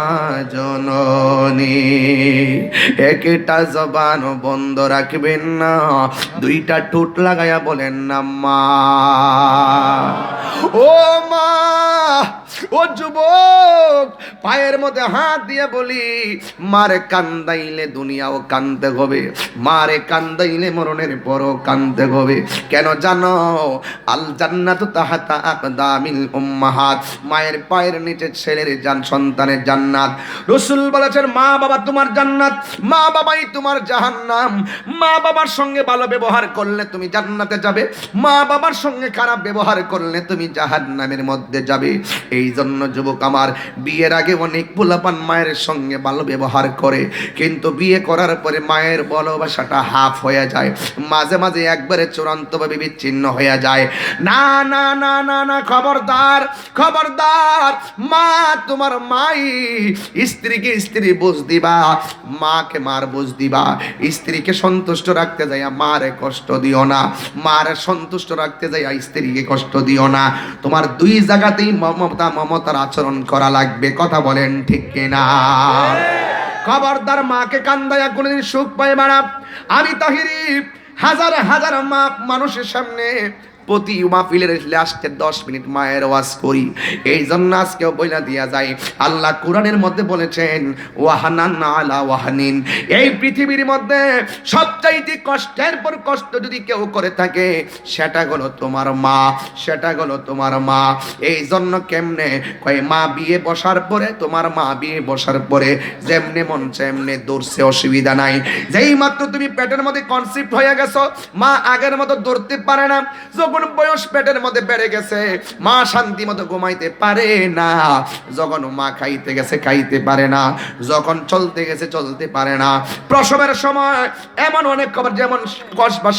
জননী। একটা জবান বন্ধ রাখবেন না, দুইটা ঠোঁট লাগায়া বলেন না মা। ও মা, ও যুবক, পায়ের মধ্যে হাত দিয়ে বলি, মারে কান্দাইলে দুনিয়াও কান্দতে হবে, মারে কান্দাইলে মরণের পরও কান্দতে হবে। কেন জানো? আল জান্নাতু তাহাতা আকদামিল উম্মাহাত, মায়ের পায়ের নিচে ছেলের সন্তানের জান্নাত। রাসূল বলেছেন মা বাবা তোমার জান্নাত, মা বাবাই তোমার জাহান্নাম। মা বাবার সঙ্গে ভালো ব্যবহার করলে তুমি জান্নাতে যাবে, মা বাবার সঙ্গে খারাপ ব্যবহার করলে তুমি জাহান্নামের মধ্যে যাবে। এই জন্য যুবক আমার, বিয়ের আগে অনেক পোলাপান মায়ের সঙ্গে ভালো ব্যবহার করে, কিন্তু বিয়ে করার পরে মায়ের ভালোবাসাটা হাফ হয়ে যায়, মাঝে মাঝে একবারে চূড়ান্তভাবে বিচ্ছিন্ন হয়ে যায়। না না না না না, খবরদার খবরদার, মা তোমার মাই। স্ত্রীকে স্ত্রী বুঝ দিবা, মাকে মার বুঝ দিবা। স্ত্রীকে সন্তুষ্ট রাখতে যাইয়া মারে কষ্ট দিও না, মারে সন্তুষ্ট রাখতে যাইয়া স্ত্রীকে কষ্ট দিও না। তোমার দুই জায়গাতেই মমতার আচরণ করা লাগবে। কথা বলেন ঠিক কিনা? খবরদার মাকে কান্দায়া কোনদিন সুখ পাইবা না। আমি তাহিরি হাজার হাজার মা মানুষের সামনে প্রতি মাহফিলের লাস্টে 10 মিনিট মায়ের ওয়াজ করি। এই জন্য আজকেও বইলা দিয়া যায়, আল্লাহ কোরআনের মধ্যে বলেছেন ওয়াহানান আলা ওয়াহানিন, এই পৃথিবীর মধ্যে সবচাইতে কষ্টের পর কষ্ট যদি কেউ করে থাকে সেটা হলো তোমার মা, সেটা হলো তোমার মা। এই জন্য কেমনে কয়, মা বিয়ে বসার পরে, তোমার মা বিয়ে বসার পরে যেমনে মন সেমনে দৌড়ছে, অসুবিধা নাই। যেই মাত্র তুমি পেটের মধ্যে কনসেপ্ট হয়ে গেছো, মা আগের মতো দৌড়তে পারে না। যখন বয়স পেটের মধ্যে বেড়ে গেছে, মা শান্তি মতো ঘুমাইতে পারে না। যখন মা খাইতে গেছে খাইতে পারে না, যখন চলতে গেছে চলতে পারে না। প্রসবের সময় এমন অনেক খবর, যেমন কসবা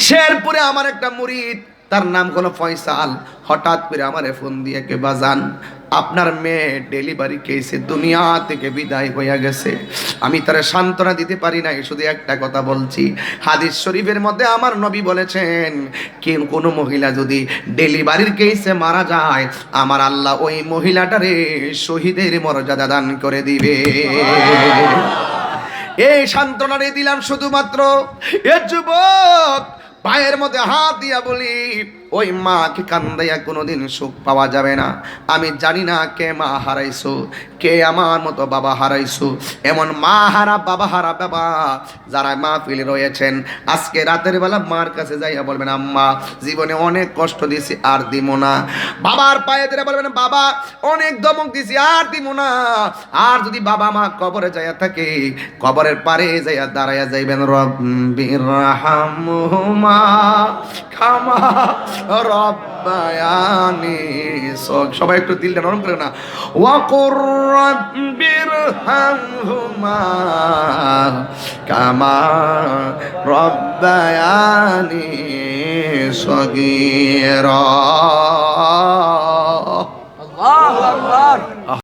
শেরপুরে আমার একটা মুরিদ, তার নাম হলো ফয়সাল। হঠাৎ করে আমারে ফোন দিয়ে কে বাজান, আপনার মেয়ে ডেলিভারি কেসে দুনিয়া থেকে বিদায় হইয়া গেছে। আমি তারে সান্ত্বনা দিতে পারি নাই, শুধু একটা কথা বলছি, হাদিস শরীফের মধ্যে আমার নবী বলেছেন, কেউ কোনো মহিলা যদি ডেলিভারির কেসে মারা যায়, আমার আল্লাহ ওই মহিলাটারে শহীদের মর্যাদা দান করে দিবে। এই সান্ত্বনারে দিলাম শুধুমাত্র। এ যুবক, পায়ের মধ্যে হাত দিয়া বলি, ওই মাকে কান্দাইয়া কোনোদিন সুখ পাওয়া যাবে না। আমি জানি না কে মা হারাইছো, কে আমার মতো বাবা হারাইছো। এমন মা হারা বাবা হারা বাবা যারা মাহফিলে রয়েছেন, আজকে রাতের বেলা মার কাছে যাইয়া বলবেন, আম্মা জীবনে অনেক কষ্ট দিছি, আর দিব না। বাবার পায়ে ধরে বলবেন, বাবা অনেক ধমক দিছি, আর দিব না। আর যদি বাবা মা কবরে যাইয়া থাকে, কবরের পারে যাইয়া দাঁড়াইয়া যাইবেন, রব্বির রাহমহুমা কামা রব্বায়ানি। সবাই একটু দিলটা নরম করে না, ওয়াকুর রব্বির হামহুমা কামা রব্বায়ানি সগীরা। আল্লাহু আকবার।